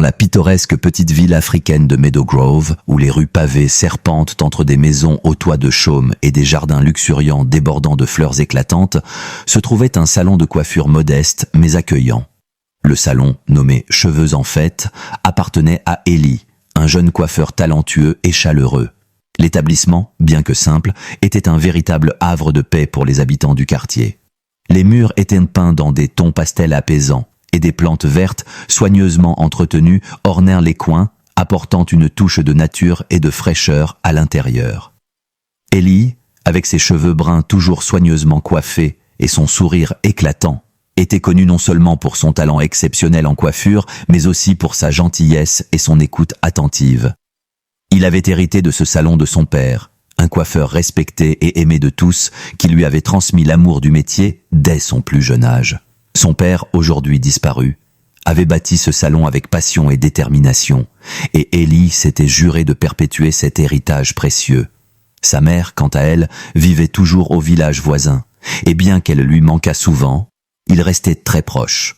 la pittoresque petite ville africaine de Meadow Grove, où les rues pavées serpentent entre des maisons aux toits de chaume et des jardins luxuriants débordant de fleurs éclatantes, se trouvait un salon de coiffure modeste mais accueillant. Le salon, nommé Cheveux en fête, appartenait à Ellie, un jeune coiffeur talentueux et chaleureux. L'établissement, bien que simple, était un véritable havre de paix pour les habitants du quartier. Les murs étaient peints dans des tons pastels apaisants, et des plantes vertes, soigneusement entretenues, ornèrent les coins, apportant une touche de nature et de fraîcheur à l'intérieur. Ellie, avec ses cheveux bruns toujours soigneusement coiffés et son sourire éclatant, était connue non seulement pour son talent exceptionnel en coiffure, mais aussi pour sa gentillesse et son écoute attentive. Il avait hérité de ce salon de son père, un coiffeur respecté et aimé de tous, qui lui avait transmis l'amour du métier dès son plus jeune âge. Son père, aujourd'hui disparu, avait bâti ce salon avec passion et détermination, et Ellie s'était juré de perpétuer cet héritage précieux. Sa mère, quant à elle, vivait toujours au village voisin, et bien qu'elle lui manquât souvent, il restait très proche.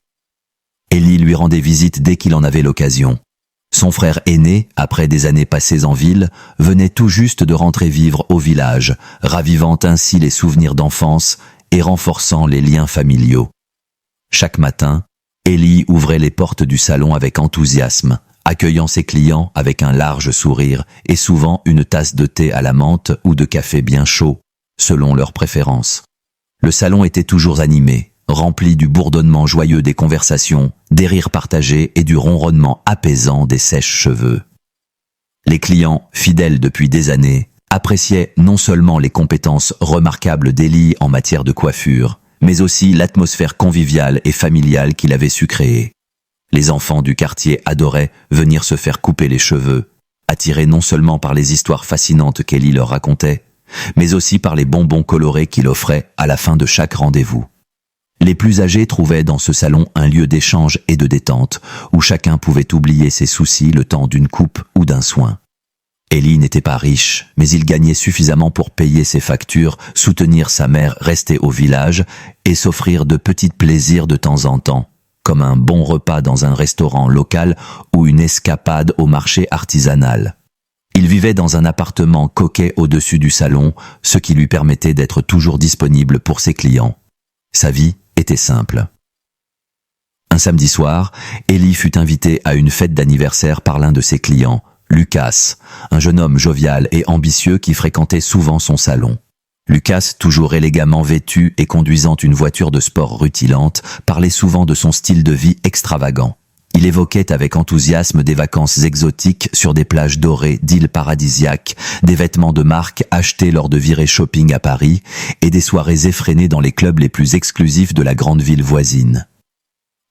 Ellie lui rendait visite dès qu'il en avait l'occasion. Son frère aîné, après des années passées en ville, venait tout juste de rentrer vivre au village, ravivant ainsi les souvenirs d'enfance et renforçant les liens familiaux. Chaque matin, Ellie ouvrait les portes du salon avec enthousiasme, accueillant ses clients avec un large sourire et souvent une tasse de thé à la menthe ou de café bien chaud, selon leurs préférences. Le salon était toujours animé, rempli du bourdonnement joyeux des conversations, des rires partagés et du ronronnement apaisant des sèches-cheveux. Les clients, fidèles depuis des années, appréciaient non seulement les compétences remarquables d'Ellie en matière de coiffure, mais aussi l'atmosphère conviviale et familiale qu'il avait su créer. Les enfants du quartier adoraient venir se faire couper les cheveux, attirés non seulement par les histoires fascinantes qu'Ellie leur racontait, mais aussi par les bonbons colorés qu'il offrait à la fin de chaque rendez-vous. Les plus âgés trouvaient dans ce salon un lieu d'échange et de détente, où chacun pouvait oublier ses soucis le temps d'une coupe ou d'un soin. Ellie n'était pas riche, mais il gagnait suffisamment pour payer ses factures, soutenir sa mère restée au village et s'offrir de petits plaisirs de temps en temps, comme un bon repas dans un restaurant local ou une escapade au marché artisanal. Il vivait dans un appartement coquet au-dessus du salon, ce qui lui permettait d'être toujours disponible pour ses clients. Sa vie était simple. Un samedi soir, Ellie fut invitée à une fête d'anniversaire par l'un de ses clients, Lucas, un jeune homme jovial et ambitieux qui fréquentait souvent son salon. Lucas, toujours élégamment vêtu et conduisant une voiture de sport rutilante, parlait souvent de son style de vie extravagant. Il évoquait avec enthousiasme des vacances exotiques sur des plages dorées d'îles paradisiaques, des vêtements de marque achetés lors de virées shopping à Paris et des soirées effrénées dans les clubs les plus exclusifs de la grande ville voisine.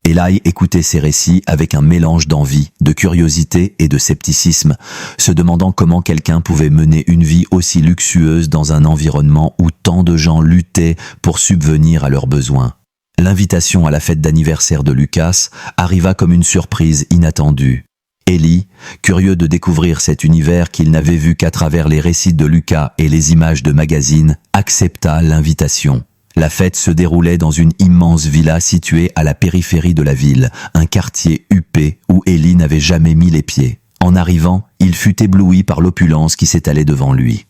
Eli écoutait ces récits avec un mélange d'envie, de curiosité et de scepticisme, se demandant comment quelqu'un pouvait mener une vie aussi luxueuse dans un environnement où tant de gens luttaient pour subvenir à leurs besoins. L'invitation à la fête d'anniversaire de Lucas arriva comme une surprise inattendue. Eli, curieux de découvrir cet univers qu'il n'avait vu qu'à travers les récits de Lucas et les images de magazines, accepta l'invitation. La fête se déroulait dans une immense villa située à la périphérie de la ville, un quartier huppé où Ellie n'avait jamais mis les pieds. En arrivant, il fut ébloui par l'opulence qui s'étalait devant lui.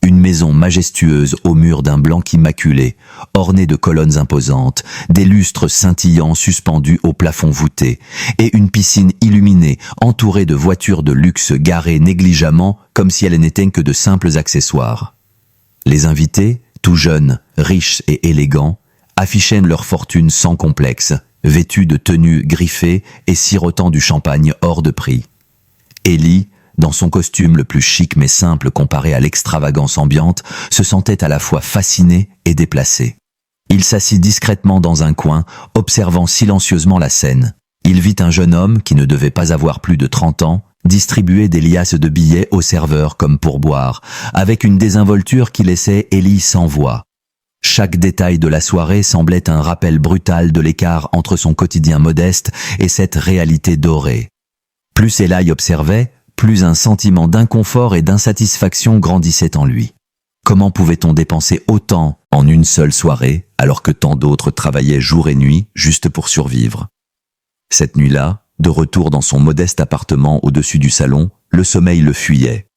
Une maison majestueuse aux murs d'un blanc immaculé, ornée de colonnes imposantes, des lustres scintillants suspendus au plafond voûté, et une piscine illuminée entourée de voitures de luxe garées négligemment comme si elles n'étaient que de simples accessoires. Les invités, tout jeunes, riches et élégants, affichaient leur fortune sans complexe, vêtus de tenues griffées et sirotant du champagne hors de prix. Ellie, dans son costume le plus chic mais simple comparé à l'extravagance ambiante, se sentait à la fois fascinée et déplacée. Il s'assit discrètement dans un coin, observant silencieusement la scène. Il vit un jeune homme, qui ne devait pas avoir plus de 30 ans, distribuer des liasses de billets aux serveurs comme pourboire, avec une désinvolture qui laissait Ellie sans voix. Chaque détail de la soirée semblait un rappel brutal de l'écart entre son quotidien modeste et cette réalité dorée. Plus Eli observait, plus un sentiment d'inconfort et d'insatisfaction grandissait en lui. Comment pouvait-on dépenser autant en une seule soirée, alors que tant d'autres travaillaient jour et nuit juste pour survivre? Cette nuit-là, De retour dans son modeste appartement au-dessus du salon, le sommeil le fuyait.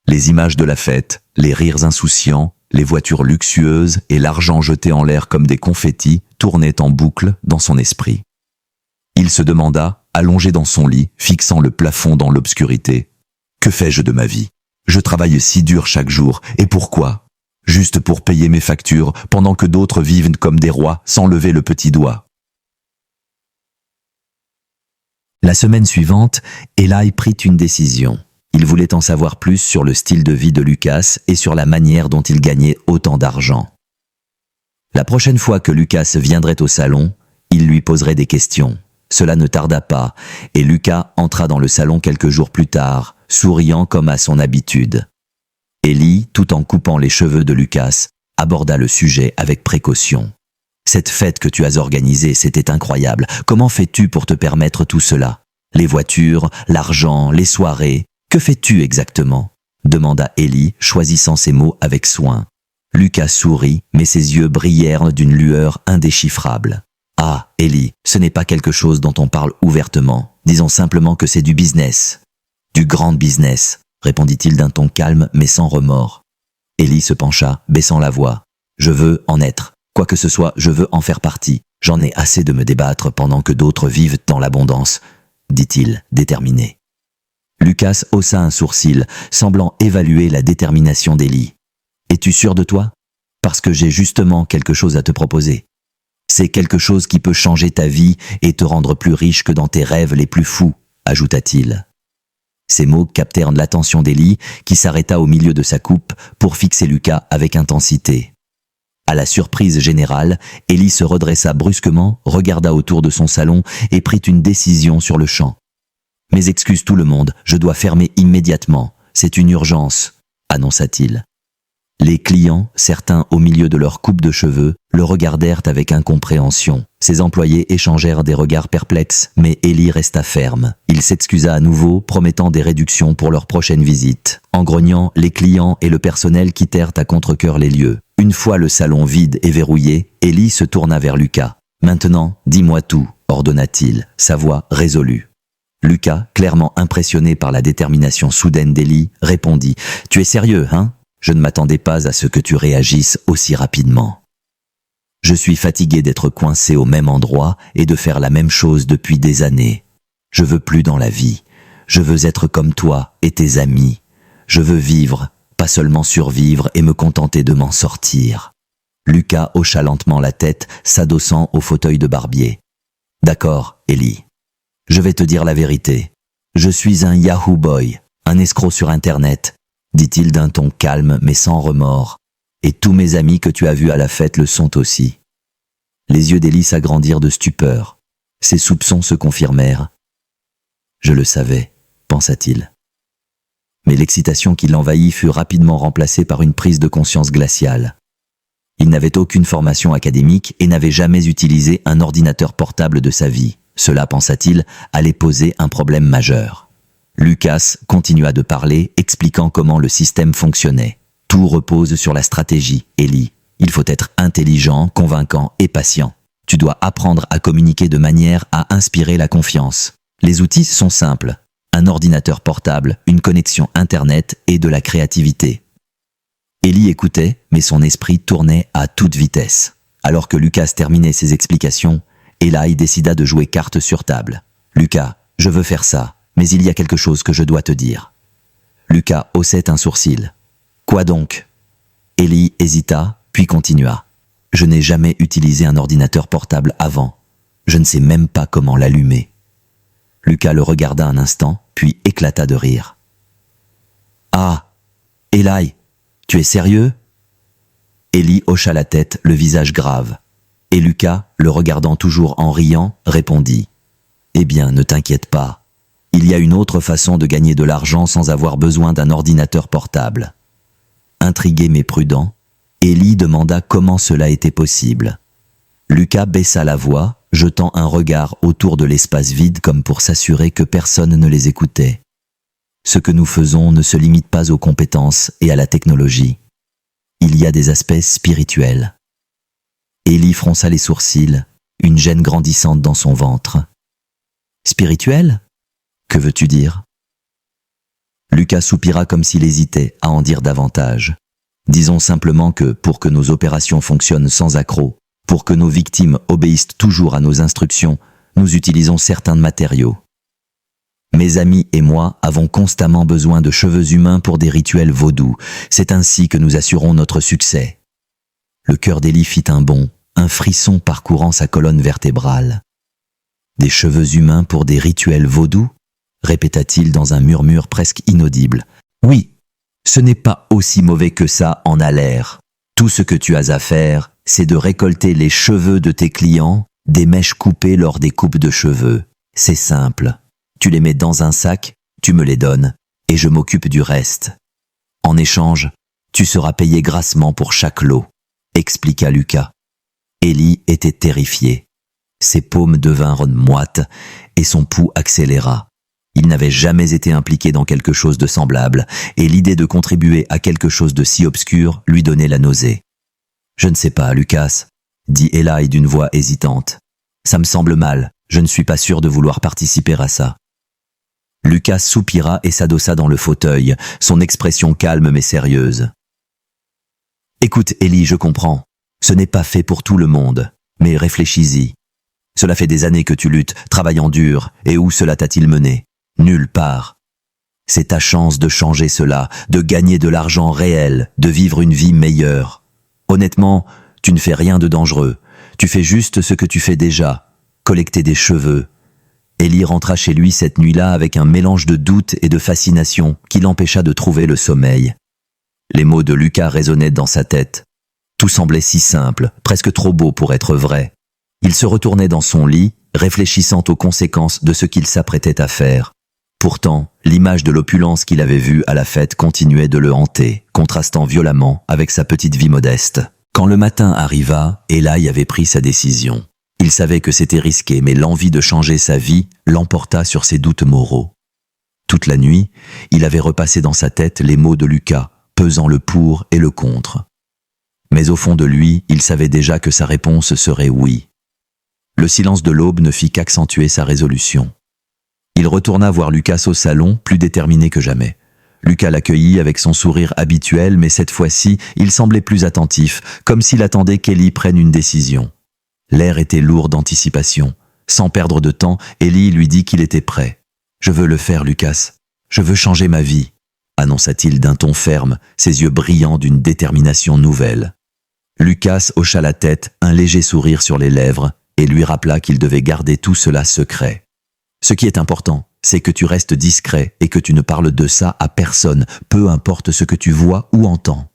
Les images de la fête, les rires insouciants, les voitures luxueuses et l'argent jeté en l'air comme des confettis tournaient en boucle dans son esprit. Il se demanda, allongé dans son lit, fixant le plafond dans l'obscurité. Que fais-je de ma vie? Je travaille si dur chaque jour, et pourquoi? Juste pour payer mes factures, pendant que d'autres vivent comme des rois, sans lever le petit doigt. La semaine suivante, Eli prit une décision. Il voulait en savoir plus sur le style de vie de Lucas et sur la manière dont il gagnait autant d'argent. La prochaine fois que Lucas viendrait au salon, il lui poserait des questions. Cela ne tarda pas, et Lucas entra dans le salon quelques jours plus tard, souriant comme à son habitude. Eli, tout en coupant les cheveux de Lucas, aborda le sujet avec précaution. « Cette fête que tu as organisée, c'était incroyable. Comment fais-tu pour te permettre tout cela? Les voitures, l'argent, les soirées, que fais-tu exactement ?» demanda Eli, choisissant ses mots avec soin. Lucas sourit, mais ses yeux brillèrent d'une lueur indéchiffrable. « Ah, Eli, ce n'est pas quelque chose dont on parle ouvertement. Disons simplement que c'est du business. »« Du grand business », répondit-il d'un ton calme mais sans remords. Eli se pencha, baissant la voix. « Je veux en être. Quoi que ce soit, je veux en faire partie. J'en ai assez de me débattre pendant que d'autres vivent dans l'abondance, » dit-il, déterminé. Lucas haussa un sourcil, semblant évaluer la détermination d'Eli. « Es-tu sûr de toi? Parce que j'ai justement quelque chose à te proposer. C'est quelque chose qui peut changer ta vie et te rendre plus riche que dans tes rêves les plus fous, » ajouta-t-il. Ces mots captèrent l'attention d'Eli, qui s'arrêta au milieu de sa coupe pour fixer Lucas avec intensité. À la surprise générale, Eli se redressa brusquement, regarda autour de son salon et prit une décision sur le champ. « Mais excuse tout le monde, je dois fermer immédiatement. C'est une urgence, » annonça-t-il. Les clients, certains au milieu de leur coupe de cheveux, le regardèrent avec incompréhension. Ses employés échangèrent des regards perplexes, mais Eli resta ferme. Il s'excusa à nouveau, promettant des réductions pour leur prochaine visite. En grognant, les clients et le personnel quittèrent à contre-cœur les lieux. Une fois le salon vide et verrouillé, Eli se tourna vers Lucas. « Maintenant, dis-moi tout », ordonna-t-il, sa voix résolue. Lucas, clairement impressionné par la détermination soudaine d'Eli, répondit « Tu es sérieux, hein ? Je ne m'attendais pas à ce que tu réagisses aussi rapidement. Je suis fatigué d'être coincé au même endroit et de faire la même chose depuis des années. Je veux plus dans la vie. Je veux être comme toi et tes amis. Je veux vivre, pas seulement survivre et me contenter de m'en sortir. » Lucas hocha lentement la tête, s'adossant au fauteuil de barbier. « D'accord, Eli. Je vais te dire la vérité. Je suis un Yahoo Boy, un escroc sur Internet, » dit-il d'un ton calme mais sans remords. « Et tous mes amis que tu as vus à la fête le sont aussi. » Les yeux d'Eli s'agrandirent de stupeur. Ses soupçons se confirmèrent. « Je le savais, » pensa-t-il. Mais l'excitation qui l'envahit fut rapidement remplacée par une prise de conscience glaciale. Il n'avait aucune formation académique et n'avait jamais utilisé un ordinateur portable de sa vie. Cela, pensa-t-il, allait poser un problème majeur. Lucas continua de parler, expliquant comment le système fonctionnait. Tout repose sur la stratégie, Eli. Il faut être intelligent, convaincant et patient. Tu dois apprendre à communiquer de manière à inspirer la confiance. Les outils sont simples. Un ordinateur portable, une connexion Internet et de la créativité. Eli écoutait, mais son esprit tournait à toute vitesse. Alors que Lucas terminait ses explications, Eli décida de jouer carte sur table. « Lucas, je veux faire ça. Mais il y a quelque chose que je dois te dire. » Lucas haussait un sourcil. « Quoi donc ?» Eli hésita, puis continua. « Je n'ai jamais utilisé un ordinateur portable avant. Je ne sais même pas comment l'allumer. » Lucas le regarda un instant, puis éclata de rire. « Ah, Eli, tu es sérieux ?» Eli hocha la tête, le visage grave. Et Lucas, le regardant toujours en riant, répondit. « Eh bien, ne t'inquiète pas. Il y a une autre façon de gagner de l'argent sans avoir besoin d'un ordinateur portable. » Intrigué mais prudent, Eli demanda comment cela était possible. Lucas baissa la voix, jetant un regard autour de l'espace vide comme pour s'assurer que personne ne les écoutait. « Ce que nous faisons ne se limite pas aux compétences et à la technologie. Il y a des aspects spirituels. » Eli fronça les sourcils, une gêne grandissante dans son ventre. Spirituel? Que veux-tu dire? Lucas soupira comme s'il hésitait à en dire davantage. Disons simplement que, pour que nos opérations fonctionnent sans accroc, pour que nos victimes obéissent toujours à nos instructions, nous utilisons certains matériaux. Mes amis et moi avons constamment besoin de cheveux humains pour des rituels vaudous. C'est ainsi que nous assurons notre succès. Le cœur d'Ellie fit un bond, un frisson parcourant sa colonne vertébrale. Des cheveux humains pour des rituels vaudous? Répéta-t-il dans un murmure presque inaudible. Oui, ce n'est pas aussi mauvais que ça en a l'air. Tout ce que tu as à faire, c'est de récolter les cheveux de tes clients, des mèches coupées lors des coupes de cheveux. C'est simple. Tu les mets dans un sac, tu me les donnes, et je m'occupe du reste. En échange, tu seras payé grassement pour chaque lot, expliqua Lucas. Ellie était terrifiée. Ses paumes devinrent moites et son pouls accéléra. Il n'avait jamais été impliqué dans quelque chose de semblable, et l'idée de contribuer à quelque chose de si obscur lui donnait la nausée. « Je ne sais pas, Lucas, » dit Eli d'une voix hésitante. « Ça me semble mal, je ne suis pas sûr de vouloir participer à ça. » Lucas soupira et s'adossa dans le fauteuil, son expression calme mais sérieuse. « Écoute, Ellie, je comprends. Ce n'est pas fait pour tout le monde, mais réfléchis-y. Cela fait des années que tu luttes, travaillant dur, et où cela t'a-t-il mené? Nulle part. C'est ta chance de changer cela, de gagner de l'argent réel, de vivre une vie meilleure. Honnêtement, tu ne fais rien de dangereux. Tu fais juste ce que tu fais déjà, collecter des cheveux. » Ellie rentra chez lui cette nuit-là avec un mélange de doute et de fascination qui l'empêcha de trouver le sommeil. Les mots de Lucas résonnaient dans sa tête. Tout semblait si simple, presque trop beau pour être vrai. Il se retournait dans son lit, réfléchissant aux conséquences de ce qu'il s'apprêtait à faire. Pourtant, l'image de l'opulence qu'il avait vue à la fête continuait de le hanter, contrastant violemment avec sa petite vie modeste. Quand le matin arriva, Eli avait pris sa décision. Il savait que c'était risqué, mais l'envie de changer sa vie l'emporta sur ses doutes moraux. Toute la nuit, il avait repassé dans sa tête les mots de Lucas, pesant le pour et le contre. Mais au fond de lui, il savait déjà que sa réponse serait oui. Le silence de l'aube ne fit qu'accentuer sa résolution. Il retourna voir Lucas au salon, plus déterminé que jamais. Lucas l'accueillit avec son sourire habituel, mais cette fois-ci, il semblait plus attentif, comme s'il attendait qu'Ellie prenne une décision. L'air était lourd d'anticipation. Sans perdre de temps, Ellie lui dit qu'il était prêt. « Je veux le faire, Lucas. Je veux changer ma vie », annonça-t-il d'un ton ferme, ses yeux brillants d'une détermination nouvelle. Lucas hocha la tête, un léger sourire sur les lèvres, et lui rappela qu'il devait garder tout cela secret. « Ce qui est important, c'est que tu restes discret et que tu ne parles de ça à personne, peu importe ce que tu vois ou entends. »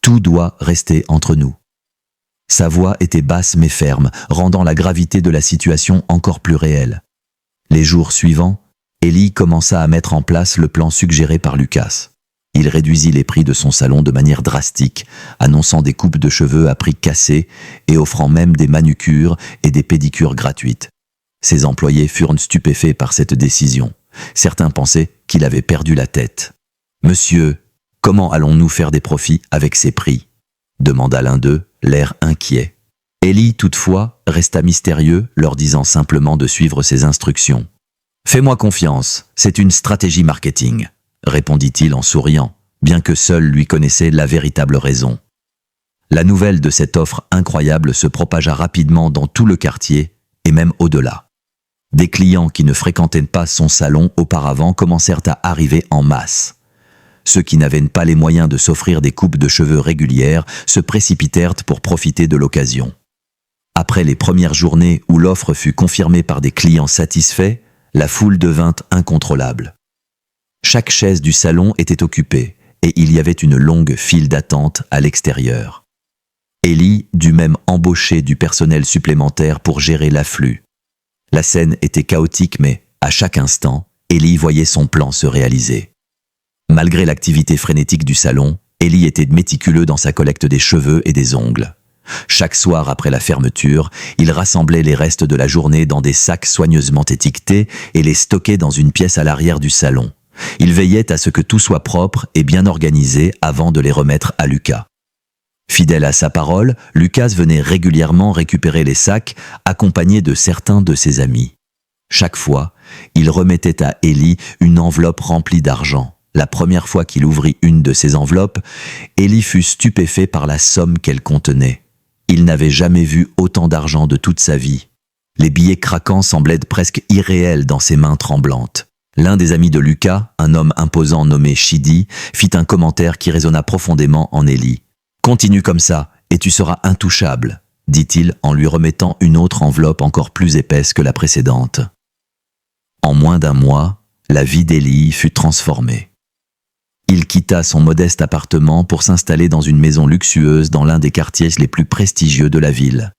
Tout doit rester entre nous. Sa voix était basse mais ferme, rendant la gravité de la situation encore plus réelle. Les jours suivants, Ellie commença à mettre en place le plan suggéré par Lucas. Il réduisit les prix de son salon de manière drastique, annonçant des coupes de cheveux à prix cassés et offrant même des manucures et des pédicures gratuites. Ses employés furent stupéfaits par cette décision. Certains pensaient qu'il avait perdu la tête. « Monsieur, comment allons-nous faire des profits avec ces prix ?» demanda l'un d'eux, l'air inquiet. Ellie, toutefois, resta mystérieux, leur disant simplement de suivre ses instructions. « Fais-moi confiance, c'est une stratégie marketing », répondit-il en souriant, bien que seul lui connaissait la véritable raison. La nouvelle de cette offre incroyable se propagea rapidement dans tout le quartier, et même au-delà. Des clients qui ne fréquentaient pas son salon auparavant commencèrent à arriver en masse. Ceux qui n'avaient pas les moyens de s'offrir des coupes de cheveux régulières se précipitèrent pour profiter de l'occasion. Après les premières journées où l'offre fut confirmée par des clients satisfaits, la foule devint incontrôlable. Chaque chaise du salon était occupée et il y avait une longue file d'attente à l'extérieur. Ellie dut même embaucher du personnel supplémentaire pour gérer l'afflux. La scène était chaotique mais, à chaque instant, Ellie voyait son plan se réaliser. Malgré l'activité frénétique du salon, Ellie était méticuleux dans sa collecte des cheveux et des ongles. Chaque soir après la fermeture, il rassemblait les restes de la journée dans des sacs soigneusement étiquetés et les stockait dans une pièce à l'arrière du salon. Il veillait à ce que tout soit propre et bien organisé avant de les remettre à Lucas. Fidèle à sa parole, Lucas venait régulièrement récupérer les sacs, accompagné de certains de ses amis. Chaque fois, il remettait à Ellie une enveloppe remplie d'argent. La première fois qu'il ouvrit une de ces enveloppes, Ellie fut stupéfait par la somme qu'elle contenait. Il n'avait jamais vu autant d'argent de toute sa vie. Les billets craquants semblaient presque irréels dans ses mains tremblantes. L'un des amis de Lucas, un homme imposant nommé Shidi, fit un commentaire qui résonna profondément en Ellie. « Continue comme ça, et tu seras intouchable », dit-il en lui remettant une autre enveloppe encore plus épaisse que la précédente. En moins d'un mois, la vie d'Ellie fut transformée. Il quitta son modeste appartement pour s'installer dans une maison luxueuse dans l'un des quartiers les plus prestigieux de la ville.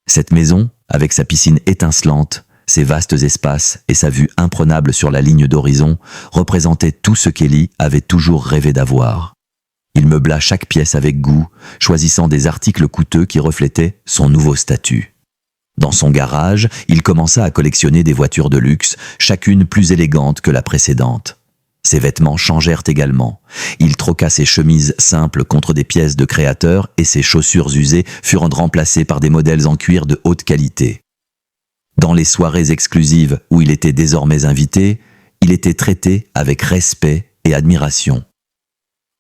Cette maison, avec sa piscine étincelante, ses vastes espaces et sa vue imprenable sur la ligne d'horizon, représentait tout ce qu'Ellie avait toujours rêvé d'avoir. Il meubla chaque pièce avec goût, choisissant des articles coûteux qui reflétaient son nouveau statut. Dans son garage, il commença à collectionner des voitures de luxe, chacune plus élégante que la précédente. Ses vêtements changèrent également. Il troqua ses chemises simples contre des pièces de créateur et ses chaussures usées furent remplacées par des modèles en cuir de haute qualité. Dans les soirées exclusives où il était désormais invité, il était traité avec respect et admiration.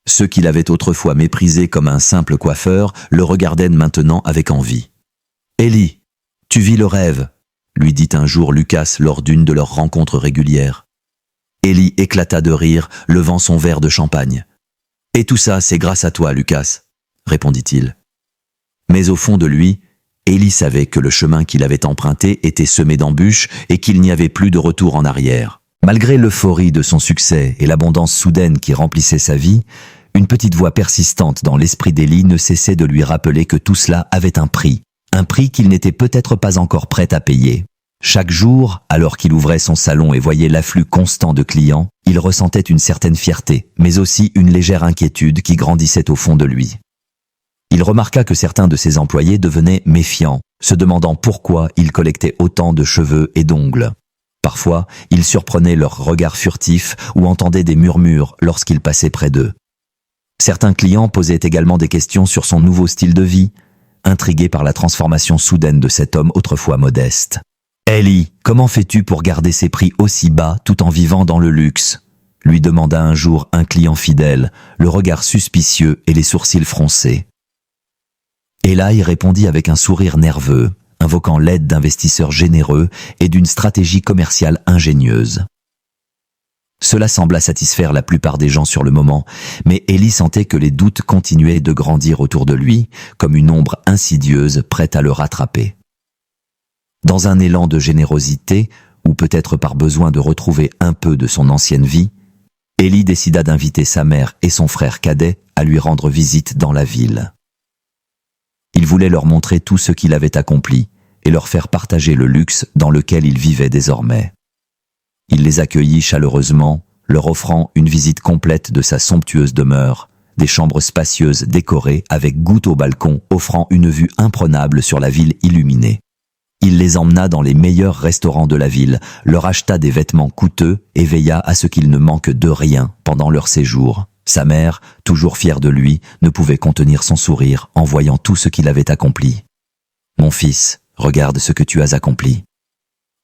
Ceux qui l'avaient autrefois méprisé comme un simple coiffeur le regardaient maintenant avec envie. « Ellie, tu vis le rêve », lui dit un jour Lucas lors d'une de leurs rencontres régulières. Ellie éclata de rire, levant son verre de champagne. « Et tout ça, c'est grâce à toi, Lucas », répondit-il. Mais au fond de lui, Ellie savait que le chemin qu'il avait emprunté était semé d'embûches et qu'il n'y avait plus de retour en arrière. Malgré l'euphorie de son succès et l'abondance soudaine qui remplissait sa vie, une petite voix persistante dans l'esprit d'Ellie ne cessait de lui rappeler que tout cela avait un prix qu'il n'était peut-être pas encore prêt à payer. Chaque jour, alors qu'il ouvrait son salon et voyait l'afflux constant de clients, il ressentait une certaine fierté, mais aussi une légère inquiétude qui grandissait au fond de lui. Il remarqua que certains de ses employés devenaient méfiants, se demandant pourquoi il collectait autant de cheveux et d'ongles. Parfois, il surprenait leurs regards furtifs ou entendait des murmures lorsqu'il passait près d'eux. Certains clients posaient également des questions sur son nouveau style de vie, intrigués par la transformation soudaine de cet homme autrefois modeste. « Ellie, comment fais-tu pour garder ces prix aussi bas tout en vivant dans le luxe ?» lui demanda un jour un client fidèle, le regard suspicieux et les sourcils froncés. Eli répondit avec un sourire nerveux, invoquant l'aide d'investisseurs généreux et d'une stratégie commerciale ingénieuse. Cela sembla satisfaire la plupart des gens sur le moment, mais Ellie sentait que les doutes continuaient de grandir autour de lui, comme une ombre insidieuse prête à le rattraper. Dans un élan de générosité, ou peut-être par besoin de retrouver un peu de son ancienne vie, Ellie décida d'inviter sa mère et son frère cadet à lui rendre visite dans la ville. Il voulait leur montrer tout ce qu'il avait accompli et leur faire partager le luxe dans lequel il vivait désormais. Il les accueillit chaleureusement, leur offrant une visite complète de sa somptueuse demeure, des chambres spacieuses décorées avec gouttes au balcon offrant une vue imprenable sur la ville illuminée. Il les emmena dans les meilleurs restaurants de la ville, leur acheta des vêtements coûteux et veilla à ce qu'ils ne manquent de rien pendant leur séjour. Sa mère, toujours fière de lui, ne pouvait contenir son sourire en voyant tout ce qu'il avait accompli. « Mon fils, regarde ce que tu as accompli.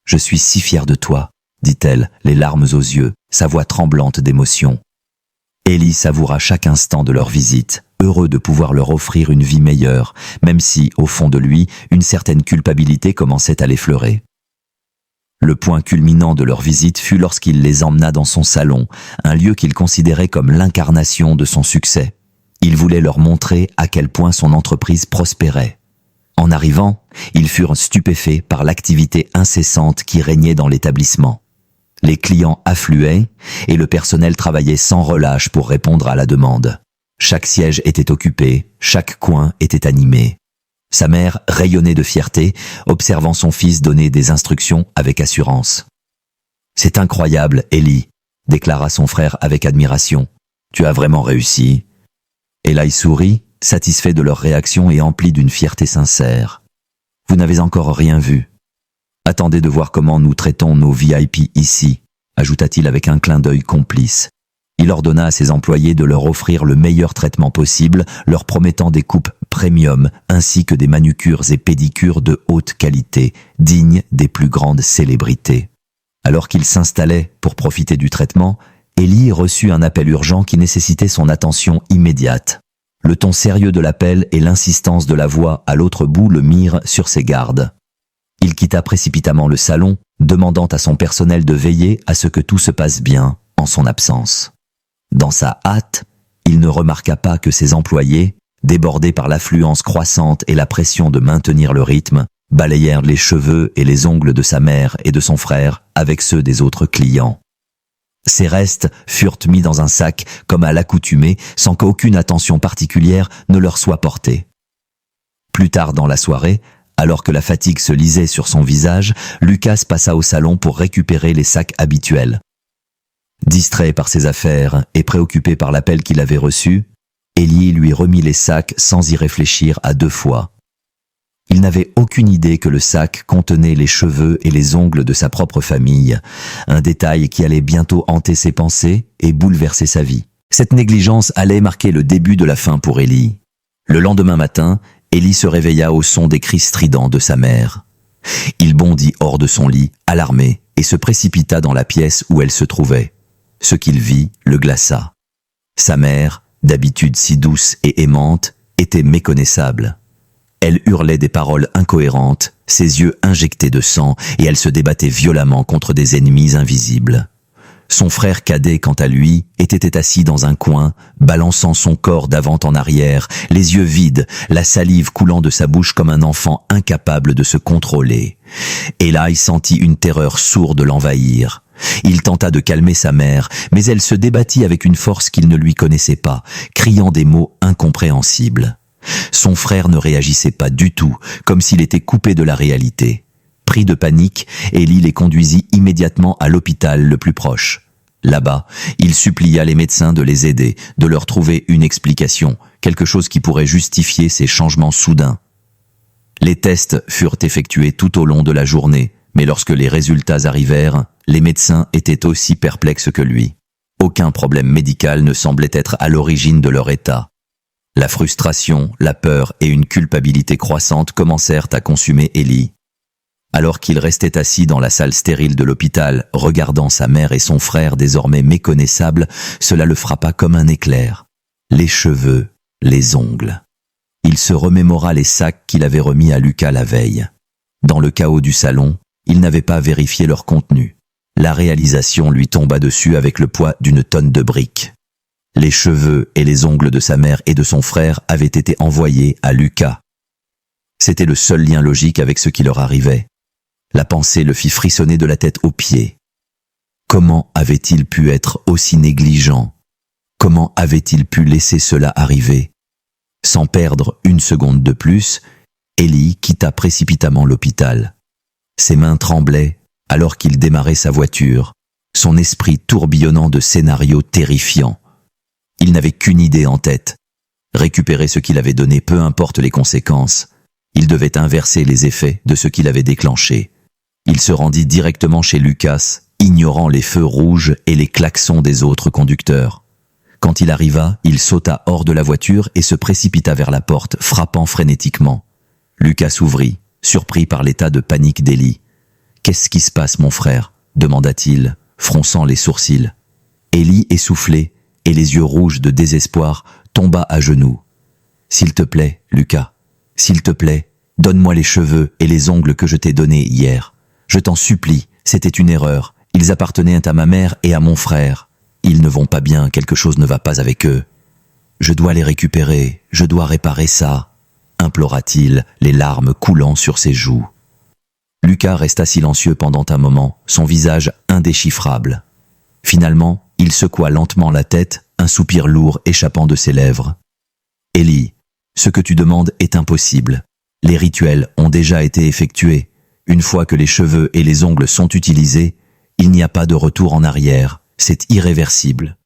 Je suis si fière de toi, » dit-elle, les larmes aux yeux, sa voix tremblante d'émotion. Ellie savoura chaque instant de leur visite, heureux de pouvoir leur offrir une vie meilleure, même si, au fond de lui, une certaine culpabilité commençait à l'effleurer. Le point culminant de leur visite fut lorsqu'il les emmena dans son salon, un lieu qu'il considérait comme l'incarnation de son succès. Il voulait leur montrer à quel point son entreprise prospérait. En arrivant, ils furent stupéfaits par l'activité incessante qui régnait dans l'établissement. Les clients affluaient et le personnel travaillait sans relâche pour répondre à la demande. Chaque siège était occupé, chaque coin était animé. Sa mère rayonnait de fierté, observant son fils donner des instructions avec assurance. « C'est incroyable, Ellie », déclara son frère avec admiration. « Tu as vraiment réussi. » Eli sourit, satisfait de leur réaction et empli d'une fierté sincère. « Vous n'avez encore rien vu. Attendez de voir comment nous traitons nos VIP ici, ajouta-t-il avec un clin d'œil complice. Il ordonna à ses employés de leur offrir le meilleur traitement possible, leur promettant des coupes premium ainsi que des manucures et pédicures de haute qualité, dignes des plus grandes célébrités. Alors qu'il s'installait pour profiter du traitement, Ellie reçut un appel urgent qui nécessitait son attention immédiate. Le ton sérieux de l'appel et l'insistance de la voix à l'autre bout le mirent sur ses gardes. Il quitta précipitamment le salon, demandant à son personnel de veiller à ce que tout se passe bien en son absence. Dans sa hâte, il ne remarqua pas que ses employés, débordés par l'affluence croissante et la pression de maintenir le rythme, balayèrent les cheveux et les ongles de sa mère et de son frère avec ceux des autres clients. Ces restes furent mis dans un sac comme à l'accoutumée, sans qu'aucune attention particulière ne leur soit portée. Plus tard dans la soirée, alors que la fatigue se lisait sur son visage, Lucas passa au salon pour récupérer les sacs habituels. Distrait par ses affaires et préoccupé par l'appel qu'il avait reçu, Ellie lui remit les sacs sans y réfléchir à deux fois. Il n'avait aucune idée que le sac contenait les cheveux et les ongles de sa propre famille, un détail qui allait bientôt hanter ses pensées et bouleverser sa vie. Cette négligence allait marquer le début de la fin pour Ellie. Le lendemain matin, Ellie se réveilla au son des cris stridents de sa mère. Il bondit hors de son lit, alarmé, et se précipita dans la pièce où elle se trouvait. Ce qu'il vit le glaça. Sa mère, d'habitude si douce et aimante, était méconnaissable. Elle hurlait des paroles incohérentes, ses yeux injectés de sang, et elle se débattait violemment contre des ennemis invisibles. Son frère cadet, quant à lui, était assis dans un coin, balançant son corps d'avant en arrière, les yeux vides, la salive coulant de sa bouche comme un enfant incapable de se contrôler. Eli sentit une terreur sourde l'envahir. Il tenta de calmer sa mère, mais elle se débattit avec une force qu'il ne lui connaissait pas, criant des mots incompréhensibles. Son frère ne réagissait pas du tout, comme s'il était coupé de la réalité. Pris de panique, Ellie les conduisit immédiatement à l'hôpital le plus proche. Là-bas, il supplia les médecins de les aider, de leur trouver une explication, quelque chose qui pourrait justifier ces changements soudains. Les tests furent effectués tout au long de la journée, mais lorsque les résultats arrivèrent, les médecins étaient aussi perplexes que lui. Aucun problème médical ne semblait être à l'origine de leur état. La frustration, la peur et une culpabilité croissante commencèrent à consumer Ellie. Alors qu'il restait assis dans la salle stérile de l'hôpital, regardant sa mère et son frère désormais méconnaissables, cela le frappa comme un éclair. Les cheveux, les ongles. Il se remémora les sacs qu'il avait remis à Lucas la veille. Dans le chaos du salon, il n'avait pas vérifié leur contenu. La réalisation lui tomba dessus avec le poids d'une tonne de briques. Les cheveux et les ongles de sa mère et de son frère avaient été envoyés à Lucas. C'était le seul lien logique avec ce qui leur arrivait. La pensée le fit frissonner de la tête aux pieds. Comment avait-il pu être aussi négligent? Comment avait-il pu laisser cela arriver? Sans perdre une seconde de plus, Ellie quitta précipitamment l'hôpital. Ses mains tremblaient alors qu'il démarrait sa voiture, son esprit tourbillonnant de scénarios terrifiants. Il n'avait qu'une idée en tête. Récupérer ce qu'il avait donné, peu importe les conséquences. Il devait inverser les effets de ce qu'il avait déclenché. Il se rendit directement chez Lucas, ignorant les feux rouges et les klaxons des autres conducteurs. Quand il arriva, il sauta hors de la voiture et se précipita vers la porte, frappant frénétiquement. Lucas ouvrit, surpris par l'état de panique d'Ellie. « Qu'est-ce qui se passe, mon frère ?» demanda-t-il, fronçant les sourcils. Ellie, essoufflée, et les yeux rouges de désespoir, tomba à genoux. « S'il te plaît, Lucas, s'il te plaît, donne-moi les cheveux et les ongles que je t'ai donnés hier. Je t'en supplie, c'était une erreur. Ils appartenaient à ma mère et à mon frère. Ils ne vont pas bien, quelque chose ne va pas avec eux. Je dois les récupérer, je dois réparer ça, implora-t-il, les larmes coulant sur ses joues. Lucas resta silencieux pendant un moment, son visage indéchiffrable. Finalement, il secoua lentement la tête, un soupir lourd échappant de ses lèvres. « Ellie, ce que tu demandes est impossible. Les rituels ont déjà été effectués. Une fois que les cheveux et les ongles sont utilisés, il n'y a pas de retour en arrière. C'est irréversible. »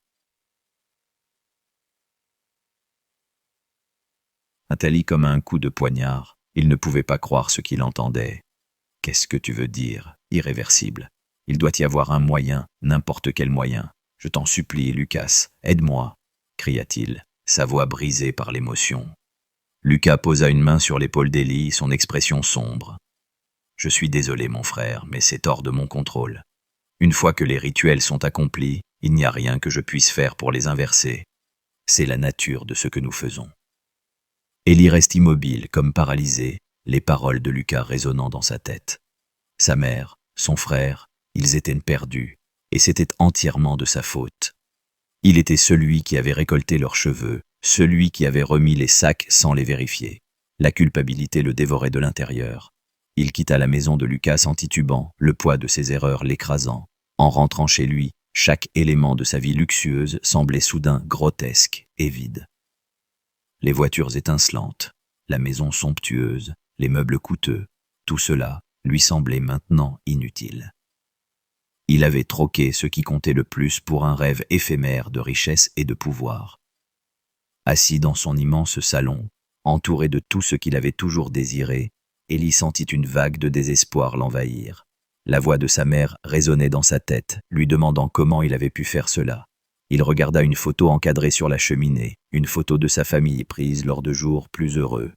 Nathalie comme un coup de poignard. Il ne pouvait pas croire ce qu'il entendait. « Qu'est-ce que tu veux dire, irréversible ? Il doit y avoir un moyen, n'importe quel moyen. Je t'en supplie, Lucas, aide-moi, cria-t-il, sa voix brisée par l'émotion. Lucas posa une main sur l'épaule d'Ellie, son expression sombre. Je suis désolé, mon frère, mais c'est hors de mon contrôle. Une fois que les rituels sont accomplis, il n'y a rien que je puisse faire pour les inverser. C'est la nature de ce que nous faisons. Ellie reste immobile, comme paralysée, les paroles de Lucas résonnant dans sa tête. Sa mère, son frère, ils étaient perdus, et c'était entièrement de sa faute. Il était celui qui avait récolté leurs cheveux, celui qui avait remis les sacs sans les vérifier. La culpabilité le dévorait de l'intérieur. Il quitta la maison de Lucas en titubant, le poids de ses erreurs l'écrasant. En rentrant chez lui, chaque élément de sa vie luxueuse semblait soudain grotesque et vide. Les voitures étincelantes, la maison somptueuse, les meubles coûteux, tout cela lui semblait maintenant inutile. Il avait troqué ce qui comptait le plus pour un rêve éphémère de richesse et de pouvoir. Assis dans son immense salon, entouré de tout ce qu'il avait toujours désiré, Ellie sentit une vague de désespoir l'envahir. La voix de sa mère résonnait dans sa tête, lui demandant comment il avait pu faire cela. Il regarda une photo encadrée sur la cheminée, une photo de sa famille prise lors de jours plus heureux.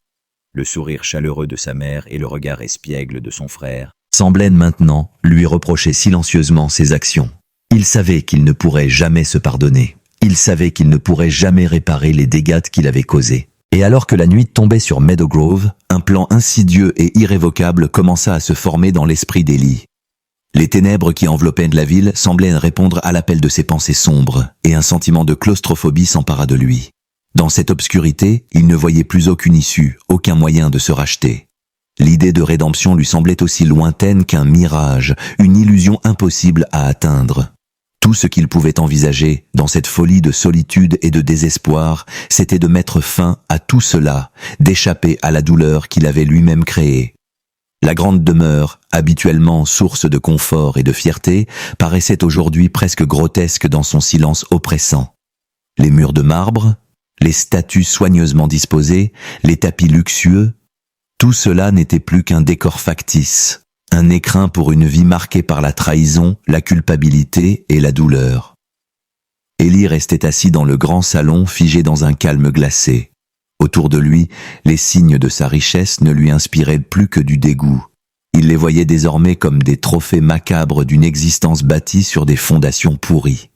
Le sourire chaleureux de sa mère et le regard espiègle de son frère semblaient maintenant lui reprocher silencieusement ses actions. Il savait qu'il ne pourrait jamais se pardonner. Il savait qu'il ne pourrait jamais réparer les dégâts qu'il avait causés. Et alors que la nuit tombait sur Meadow Grove, un plan insidieux et irrévocable commença à se former dans l'esprit d'Ellie. Les ténèbres qui enveloppaient la ville semblaient répondre à l'appel de ses pensées sombres, et un sentiment de claustrophobie s'empara de lui. Dans cette obscurité, il ne voyait plus aucune issue, aucun moyen de se racheter. L'idée de rédemption lui semblait aussi lointaine qu'un mirage, une illusion impossible à atteindre. Tout ce qu'il pouvait envisager, dans cette folie de solitude et de désespoir, c'était de mettre fin à tout cela, d'échapper à la douleur qu'il avait lui-même créée. La grande demeure, habituellement source de confort et de fierté, paraissait aujourd'hui presque grotesque dans son silence oppressant. Les murs de marbre, les statues soigneusement disposées, les tapis luxueux, tout cela n'était plus qu'un décor factice, un écrin pour une vie marquée par la trahison, la culpabilité et la douleur. Ellie restait assis dans le grand salon, figé dans un calme glacé. Autour de lui, les signes de sa richesse ne lui inspiraient plus que du dégoût. Il les voyait désormais comme des trophées macabres d'une existence bâtie sur des fondations pourries.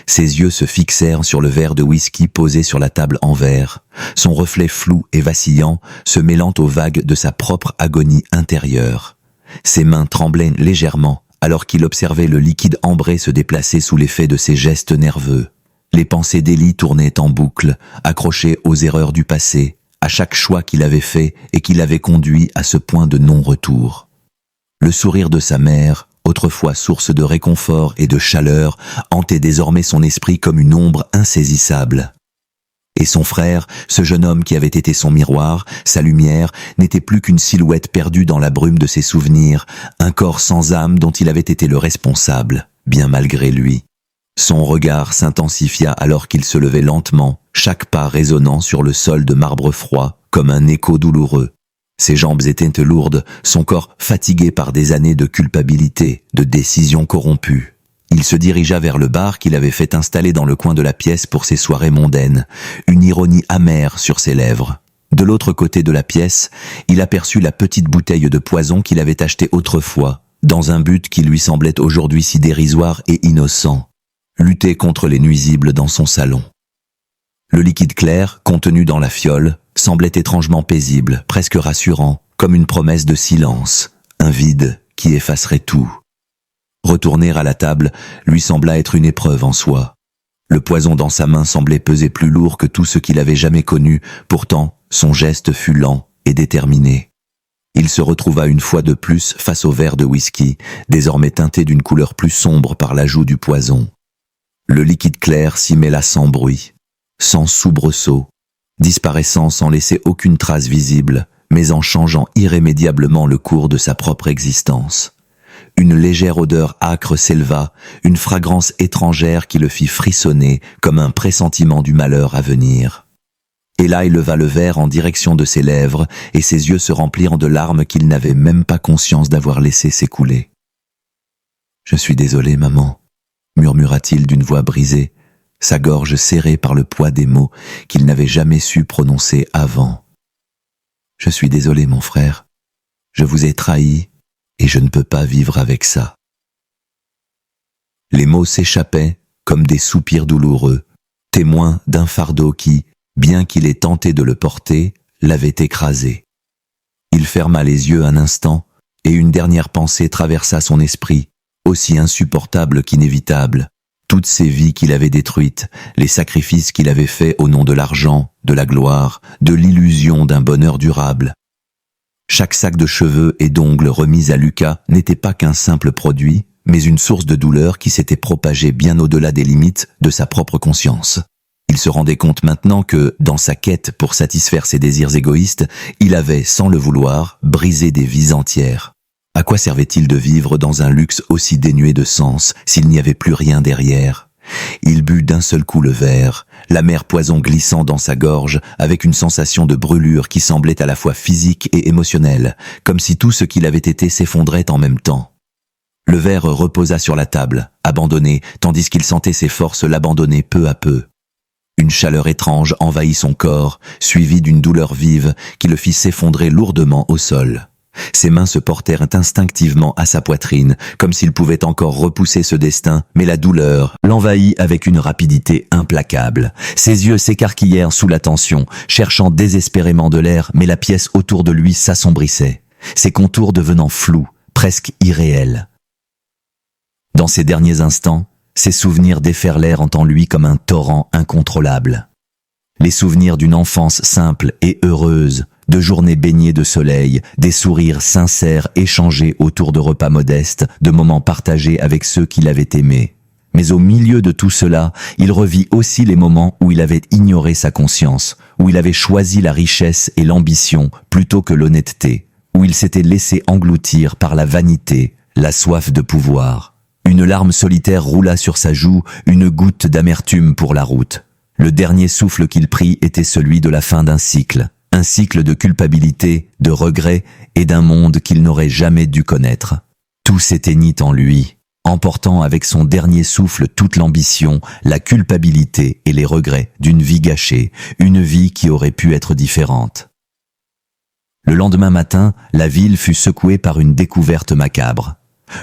Ses yeux se fixèrent sur le verre de whisky posé sur la table en verre, son reflet flou et vacillant se mêlant aux vagues de sa propre agonie intérieure. Ses mains tremblaient légèrement alors qu'il observait le liquide ambré se déplacer sous l'effet de ses gestes nerveux. Les pensées d'Ellie tournaient en boucle, accrochées aux erreurs du passé, à chaque choix qu'il avait fait et qui l'avait conduit à ce point de non-retour. Le sourire de sa mère, autrefois source de réconfort et de chaleur, hantait désormais son esprit comme une ombre insaisissable. Et son frère, ce jeune homme qui avait été son miroir, sa lumière, n'était plus qu'une silhouette perdue dans la brume de ses souvenirs, un corps sans âme dont il avait été le responsable, bien malgré lui. Son regard s'intensifia alors qu'il se levait lentement, chaque pas résonnant sur le sol de marbre froid, comme un écho douloureux. Ses jambes étaient lourdes, son corps fatigué par des années de culpabilité, de décisions corrompues. Il se dirigea vers le bar qu'il avait fait installer dans le coin de la pièce pour ses soirées mondaines, une ironie amère sur ses lèvres. De l'autre côté de la pièce, il aperçut la petite bouteille de poison qu'il avait achetée autrefois, dans un but qui lui semblait aujourd'hui si dérisoire et innocent, lutter contre les nuisibles dans son salon. Le liquide clair, contenu dans la fiole, semblait étrangement paisible, presque rassurant, comme une promesse de silence, un vide qui effacerait tout. Retourner à la table lui sembla être une épreuve en soi. Le poison dans sa main semblait peser plus lourd que tout ce qu'il avait jamais connu, pourtant son geste fut lent et déterminé. Il se retrouva une fois de plus face au verre de whisky, désormais teinté d'une couleur plus sombre par l'ajout du poison. Le liquide clair s'y mêla sans bruit, sans soubresaut, disparaissant sans laisser aucune trace visible, mais en changeant irrémédiablement le cours de sa propre existence. Une légère odeur âcre s'éleva, une fragrance étrangère qui le fit frissonner comme un pressentiment du malheur à venir. Eli leva le verre en direction de ses lèvres et ses yeux se remplirent de larmes qu'il n'avait même pas conscience d'avoir laissé s'écouler. « Je suis désolé, maman, murmura-t-il d'une voix brisée, sa gorge serrée par le poids des mots qu'il n'avait jamais su prononcer avant. « Je suis désolé, mon frère. Je vous ai trahi et je ne peux pas vivre avec ça. » Les mots s'échappaient comme des soupirs douloureux, témoins d'un fardeau qui, bien qu'il ait tenté de le porter, l'avait écrasé. Il ferma les yeux un instant et une dernière pensée traversa son esprit, aussi insupportable qu'inévitable. Toutes ces vies qu'il avait détruites, les sacrifices qu'il avait faits au nom de l'argent, de la gloire, de l'illusion d'un bonheur durable. Chaque sac de cheveux et d'ongles remis à Lucas n'était pas qu'un simple produit, mais une source de douleur qui s'était propagée bien au-delà des limites de sa propre conscience. Il se rendait compte maintenant que, dans sa quête pour satisfaire ses désirs égoïstes, il avait, sans le vouloir, brisé des vies entières. À quoi servait-il de vivre dans un luxe aussi dénué de sens, s'il n'y avait plus rien derrière? Il but d'un seul coup le verre, l'amer poison glissant dans sa gorge, avec une sensation de brûlure qui semblait à la fois physique et émotionnelle, comme si tout ce qu'il avait été s'effondrait en même temps. Le verre reposa sur la table, abandonné, tandis qu'il sentait ses forces l'abandonner peu à peu. Une chaleur étrange envahit son corps, suivie d'une douleur vive qui le fit s'effondrer lourdement au sol. Ses mains se portèrent instinctivement à sa poitrine, comme s'il pouvait encore repousser ce destin, mais la douleur l'envahit avec une rapidité implacable. Ses yeux s'écarquillèrent sous la tension, cherchant désespérément de l'air, mais la pièce autour de lui s'assombrissait, ses contours devenant flous, presque irréels. Dans ces derniers instants, ses souvenirs déferlèrent en lui comme un torrent incontrôlable. Les souvenirs d'une enfance simple et heureuse, de journées baignées de soleil, des sourires sincères échangés autour de repas modestes, de moments partagés avec ceux qui l'avaient aimé. Mais au milieu de tout cela, il revit aussi les moments où il avait ignoré sa conscience, où il avait choisi la richesse et l'ambition plutôt que l'honnêteté, où il s'était laissé engloutir par la vanité, la soif de pouvoir. Une larme solitaire roula sur sa joue, une goutte d'amertume pour la route. Le dernier souffle qu'il prit était celui de la fin d'un cycle de culpabilité, de regret et d'un monde qu'il n'aurait jamais dû connaître. Tout s'éteignit en lui, emportant avec son dernier souffle toute l'ambition, la culpabilité et les regrets d'une vie gâchée, une vie qui aurait pu être différente. Le lendemain matin, la ville fut secouée par une découverte macabre.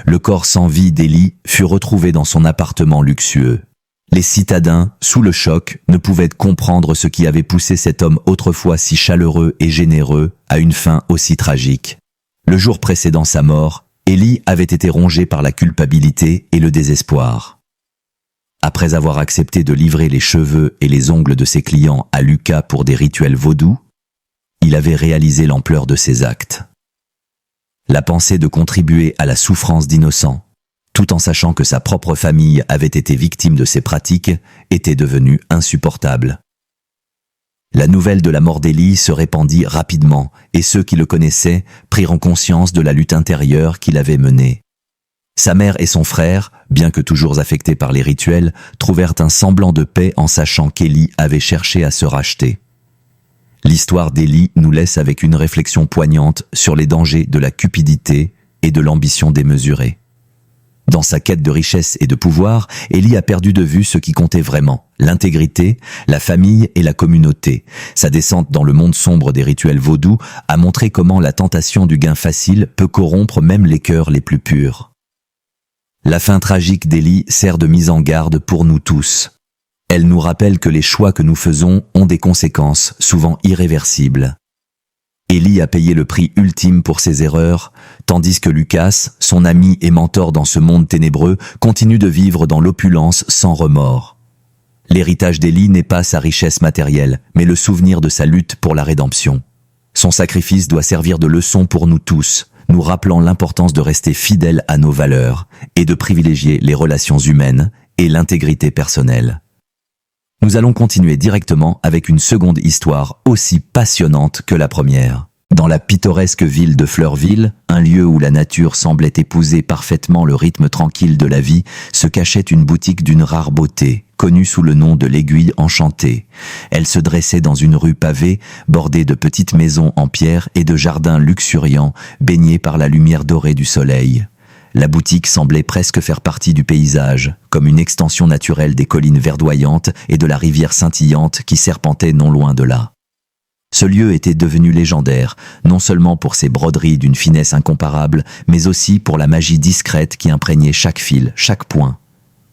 Le corps sans vie d'Élie fut retrouvé dans son appartement luxueux. Les citadins, sous le choc, ne pouvaient comprendre ce qui avait poussé cet homme autrefois si chaleureux et généreux à une fin aussi tragique. Le jour précédant sa mort, Élie avait été rongé par la culpabilité et le désespoir. Après avoir accepté de livrer les cheveux et les ongles de ses clients à Lucas pour des rituels vaudous, il avait réalisé l'ampleur de ses actes. La pensée de contribuer à la souffrance d'innocents, tout en sachant que sa propre famille avait été victime de ces pratiques, était devenue insupportable. La nouvelle de la mort d'Élie se répandit rapidement, et ceux qui le connaissaient prirent conscience de la lutte intérieure qu'il avait menée. Sa mère et son frère, bien que toujours affectés par les rituels, trouvèrent un semblant de paix en sachant qu'Élie avait cherché à se racheter. L'histoire d'Élie nous laisse avec une réflexion poignante sur les dangers de la cupidité et de l'ambition démesurée. Dans sa quête de richesse et de pouvoir, Élie a perdu de vue ce qui comptait vraiment, l'intégrité, la famille et la communauté. Sa descente dans le monde sombre des rituels vaudous a montré comment la tentation du gain facile peut corrompre même les cœurs les plus purs. La fin tragique d'Élie sert de mise en garde pour nous tous. Elle nous rappelle que les choix que nous faisons ont des conséquences, souvent irréversibles. Élie a payé le prix ultime pour ses erreurs, tandis que Lucas, son ami et mentor dans ce monde ténébreux, continue de vivre dans l'opulence sans remords. L'héritage d'Élie n'est pas sa richesse matérielle, mais le souvenir de sa lutte pour la rédemption. Son sacrifice doit servir de leçon pour nous tous, nous rappelant l'importance de rester fidèles à nos valeurs et de privilégier les relations humaines et l'intégrité personnelle. Nous allons continuer directement avec une seconde histoire aussi passionnante que la première. Dans la pittoresque ville de Fleurville, un lieu où la nature semblait épouser parfaitement le rythme tranquille de la vie, se cachait une boutique d'une rare beauté, connue sous le nom de l'Aiguille Enchantée. Elle se dressait dans une rue pavée, bordée de petites maisons en pierre et de jardins luxuriants, baignés par la lumière dorée du soleil. La boutique semblait presque faire partie du paysage, comme une extension naturelle des collines verdoyantes et de la rivière scintillante qui serpentait non loin de là. Ce lieu était devenu légendaire, non seulement pour ses broderies d'une finesse incomparable, mais aussi pour la magie discrète qui imprégnait chaque fil, chaque point.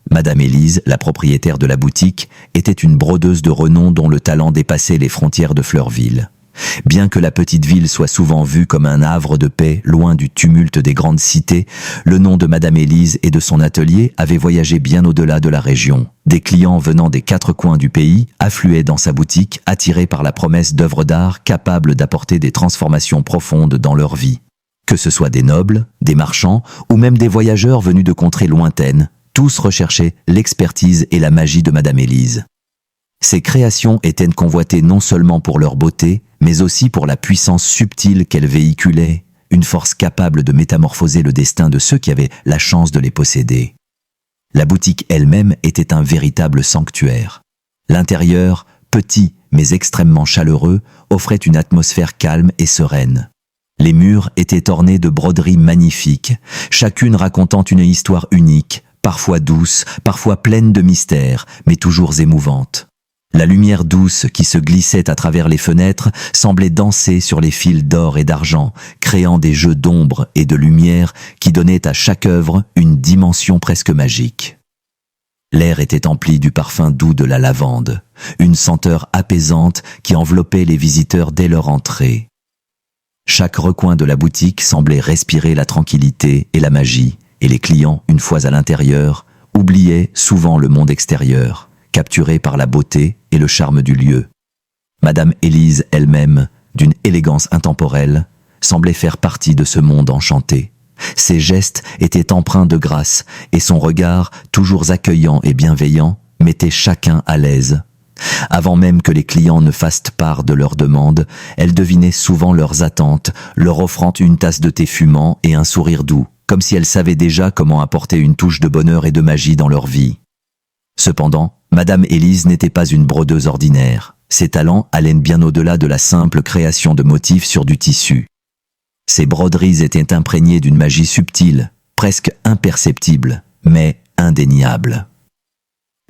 Madame Élise, la propriétaire de la boutique, était une brodeuse de renom dont le talent dépassait les frontières de Fleurville. Bien que la petite ville soit souvent vue comme un havre de paix, loin du tumulte des grandes cités, le nom de Madame Élise et de son atelier avait voyagé bien au-delà de la région. Des clients venant des 4 coins du pays affluaient dans sa boutique, attirés par la promesse d'œuvres d'art capables d'apporter des transformations profondes dans leur vie. Que ce soit des nobles, des marchands ou même des voyageurs venus de contrées lointaines, tous recherchaient l'expertise et la magie de Madame Élise. Ces créations étaient convoitées non seulement pour leur beauté, mais aussi pour la puissance subtile qu'elles véhiculaient, une force capable de métamorphoser le destin de ceux qui avaient la chance de les posséder. La boutique elle-même était un véritable sanctuaire. L'intérieur, petit mais extrêmement chaleureux, offrait une atmosphère calme et sereine. Les murs étaient ornés de broderies magnifiques, chacune racontant une histoire unique, parfois douce, parfois pleine de mystères, mais toujours émouvante. La lumière douce qui se glissait à travers les fenêtres semblait danser sur les fils d'or et d'argent, créant des jeux d'ombre et de lumière qui donnaient à chaque œuvre une dimension presque magique. L'air était empli du parfum doux de la lavande, une senteur apaisante qui enveloppait les visiteurs dès leur entrée. Chaque recoin de la boutique semblait respirer la tranquillité et la magie, et les clients, une fois à l'intérieur, oubliaient souvent le monde extérieur, capturés par la beauté et le charme du lieu. Madame Élise elle-même, d'une élégance intemporelle, semblait faire partie de ce monde enchanté. Ses gestes étaient empreints de grâce et son regard, toujours accueillant et bienveillant, mettait chacun à l'aise. Avant même que les clients ne fassent part de leurs demandes, elle devinait souvent leurs attentes, leur offrant une tasse de thé fumant et un sourire doux, comme si elle savait déjà comment apporter une touche de bonheur et de magie dans leur vie. Cependant, Madame Élise n'était pas une brodeuse ordinaire. Ses talents allaient bien au-delà de la simple création de motifs sur du tissu. Ses broderies étaient imprégnées d'une magie subtile, presque imperceptible, mais indéniable.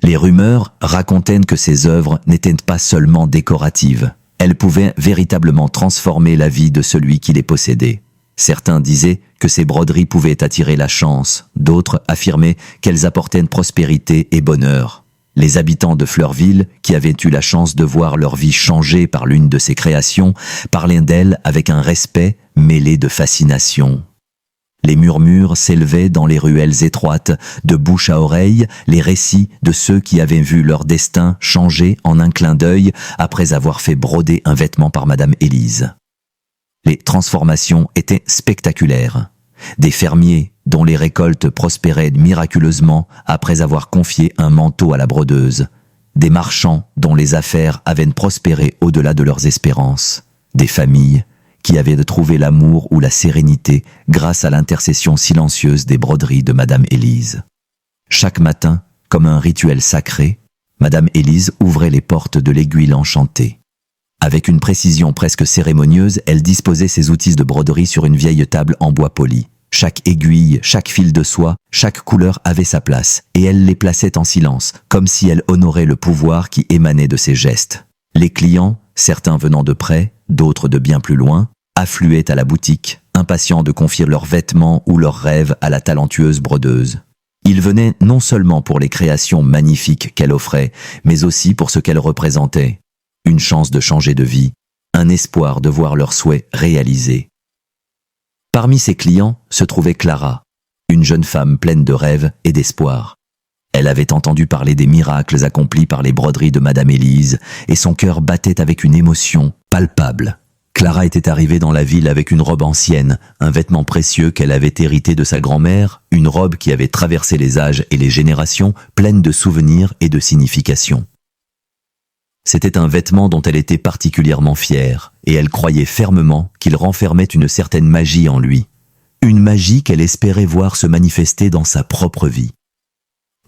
Les rumeurs racontaient que ces œuvres n'étaient pas seulement décoratives. Elles pouvaient véritablement transformer la vie de celui qui les possédait. Certains disaient que ces broderies pouvaient attirer la chance, d'autres affirmaient qu'elles apportaient prospérité et bonheur. Les habitants de Fleurville, qui avaient eu la chance de voir leur vie changer par l'une de ces créations, parlaient d'elles avec un respect mêlé de fascination. Les murmures s'élevaient dans les ruelles étroites, de bouche à oreille, les récits de ceux qui avaient vu leur destin changer en un clin d'œil après avoir fait broder un vêtement par Madame Élise. Les transformations étaient spectaculaires. Des fermiers dont les récoltes prospéraient miraculeusement après avoir confié un manteau à la brodeuse. Des marchands dont les affaires avaient prospéré au-delà de leurs espérances. Des familles qui avaient trouvé l'amour ou la sérénité grâce à l'intercession silencieuse des broderies de Madame Élise. Chaque matin, comme un rituel sacré, Madame Élise ouvrait les portes de l'aiguille enchantée. Avec une précision presque cérémonieuse, elle disposait ses outils de broderie sur une vieille table en bois poli. Chaque aiguille, chaque fil de soie, chaque couleur avait sa place, et elle les plaçait en silence, comme si elle honorait le pouvoir qui émanait de ses gestes. Les clients, certains venant de près, d'autres de bien plus loin, affluaient à la boutique, impatients de confier leurs vêtements ou leurs rêves à la talentueuse brodeuse. Ils venaient non seulement pour les créations magnifiques qu'elle offrait, mais aussi pour ce qu'elle représentait. Une chance de changer de vie, un espoir de voir leurs souhaits réalisés. Parmi ses clients se trouvait Clara, une jeune femme pleine de rêves et d'espoir. Elle avait entendu parler des miracles accomplis par les broderies de Madame Élise et son cœur battait avec une émotion palpable. Clara était arrivée dans la ville avec une robe ancienne, un vêtement précieux qu'elle avait hérité de sa grand-mère, une robe qui avait traversé les âges et les générations, pleine de souvenirs et de significations. C'était un vêtement dont elle était particulièrement fière, et elle croyait fermement qu'il renfermait une certaine magie en lui. Une magie qu'elle espérait voir se manifester dans sa propre vie.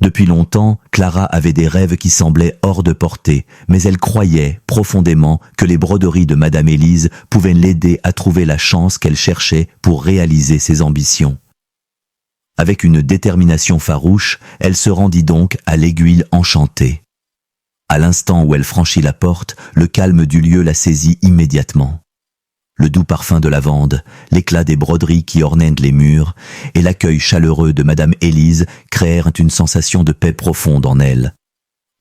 Depuis longtemps, Clara avait des rêves qui semblaient hors de portée, mais elle croyait profondément que les broderies de Madame Élise pouvaient l'aider à trouver la chance qu'elle cherchait pour réaliser ses ambitions. Avec une détermination farouche, elle se rendit donc à l'Aiguille enchantée. À l'instant où elle franchit la porte, le calme du lieu la saisit immédiatement. Le doux parfum de lavande, l'éclat des broderies qui ornaient les murs et l'accueil chaleureux de Madame Élise créèrent une sensation de paix profonde en elle.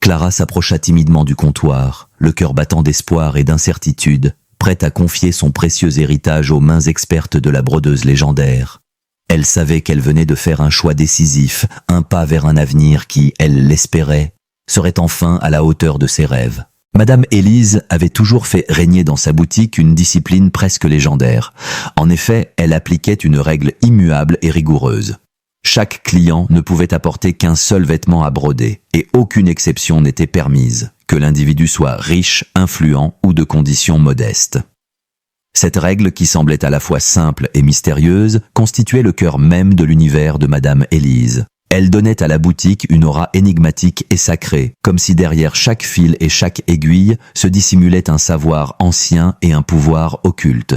Clara s'approcha timidement du comptoir, le cœur battant d'espoir et d'incertitude, prête à confier son précieux héritage aux mains expertes de la brodeuse légendaire. Elle savait qu'elle venait de faire un choix décisif, un pas vers un avenir qui, elle l'espérait, serait enfin à la hauteur de ses rêves. Madame Élise avait toujours fait régner dans sa boutique une discipline presque légendaire. En effet, elle appliquait une règle immuable et rigoureuse. Chaque client ne pouvait apporter qu'un seul vêtement à broder, et aucune exception n'était permise, que l'individu soit riche, influent ou de conditions modestes. Cette règle, qui semblait à la fois simple et mystérieuse, constituait le cœur même de l'univers de Madame Élise. Elle donnait à la boutique une aura énigmatique et sacrée, comme si derrière chaque fil et chaque aiguille se dissimulait un savoir ancien et un pouvoir occulte.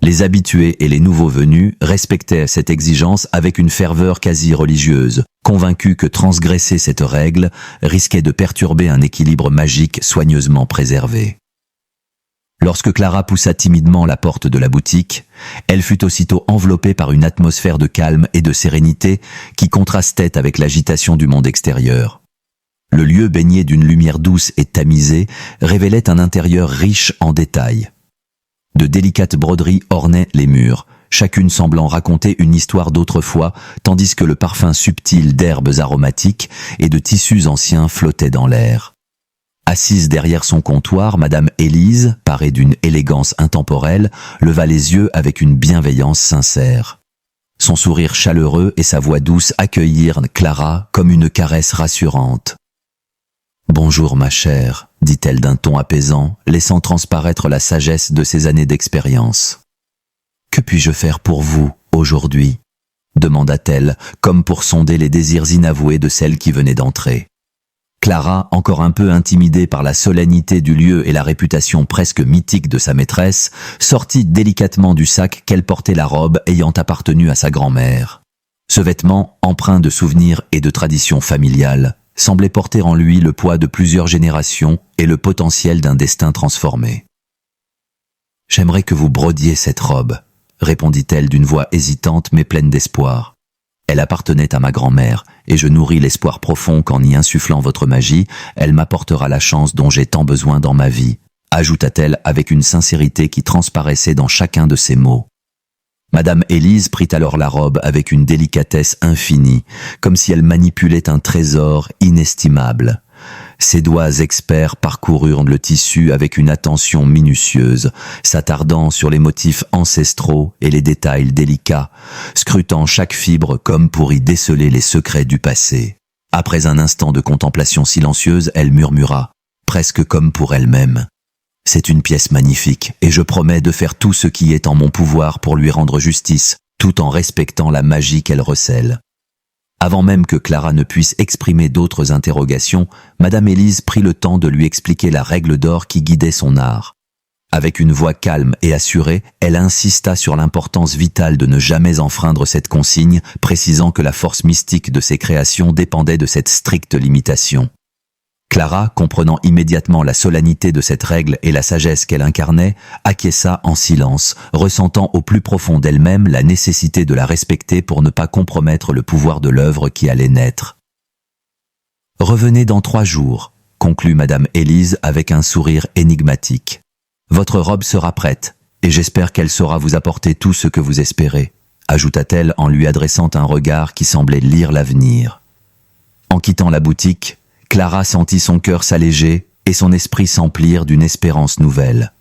Les habitués et les nouveaux venus respectaient cette exigence avec une ferveur quasi religieuse, convaincus que transgresser cette règle risquait de perturber un équilibre magique soigneusement préservé. Lorsque Clara poussa timidement la porte de la boutique, elle fut aussitôt enveloppée par une atmosphère de calme et de sérénité qui contrastait avec l'agitation du monde extérieur. Le lieu baigné d'une lumière douce et tamisée révélait un intérieur riche en détails. De délicates broderies ornaient les murs, chacune semblant raconter une histoire d'autrefois, tandis que le parfum subtil d'herbes aromatiques et de tissus anciens flottait dans l'air. Assise derrière son comptoir, Madame Élise, parée d'une élégance intemporelle, leva les yeux avec une bienveillance sincère. Son sourire chaleureux et sa voix douce accueillirent Clara comme une caresse rassurante. « Bonjour ma chère », dit-elle d'un ton apaisant, laissant transparaître la sagesse de ses années d'expérience. « Que puis-je faire pour vous, aujourd'hui ?» demanda-t-elle, comme pour sonder les désirs inavoués de celle qui venait d'entrer. Clara, encore un peu intimidée par la solennité du lieu et la réputation presque mythique de sa maîtresse, sortit délicatement du sac qu'elle portait la robe ayant appartenu à sa grand-mère. Ce vêtement, empreint de souvenirs et de traditions familiales, semblait porter en lui le poids de plusieurs générations et le potentiel d'un destin transformé. « J'aimerais que vous brodiez cette robe, » répondit-elle d'une voix hésitante mais pleine d'espoir. Elle appartenait à ma grand-mère, et je nourris l'espoir profond qu'en y insufflant votre magie, elle m'apportera la chance dont j'ai tant besoin dans ma vie, ajouta-t-elle avec une sincérité qui transparaissait dans chacun de ses mots. Madame Élise prit alors la robe avec une délicatesse infinie, comme si elle manipulait un trésor inestimable. Ses doigts experts parcoururent le tissu avec une attention minutieuse, s'attardant sur les motifs ancestraux et les détails délicats, scrutant chaque fibre comme pour y déceler les secrets du passé. Après un instant de contemplation silencieuse, elle murmura, presque comme pour elle-même. « C'est une pièce magnifique, et je promets de faire tout ce qui est en mon pouvoir pour lui rendre justice, tout en respectant la magie qu'elle recèle. » Avant même que Clara ne puisse exprimer d'autres interrogations, Madame Élise prit le temps de lui expliquer la règle d'or qui guidait son art. Avec une voix calme et assurée, elle insista sur l'importance vitale de ne jamais enfreindre cette consigne, précisant que la force mystique de ses créations dépendait de cette stricte limitation. Clara, comprenant immédiatement la solennité de cette règle et la sagesse qu'elle incarnait, acquiesça en silence, ressentant au plus profond d'elle-même la nécessité de la respecter pour ne pas compromettre le pouvoir de l'œuvre qui allait naître. « Revenez dans 3 jours, » conclut Madame Élise avec un sourire énigmatique. « Votre robe sera prête, et j'espère qu'elle saura vous apporter tout ce que vous espérez, » ajouta-t-elle en lui adressant un regard qui semblait lire l'avenir. En quittant la boutique, Clara sentit son cœur s'alléger et son esprit s'emplir d'une espérance nouvelle.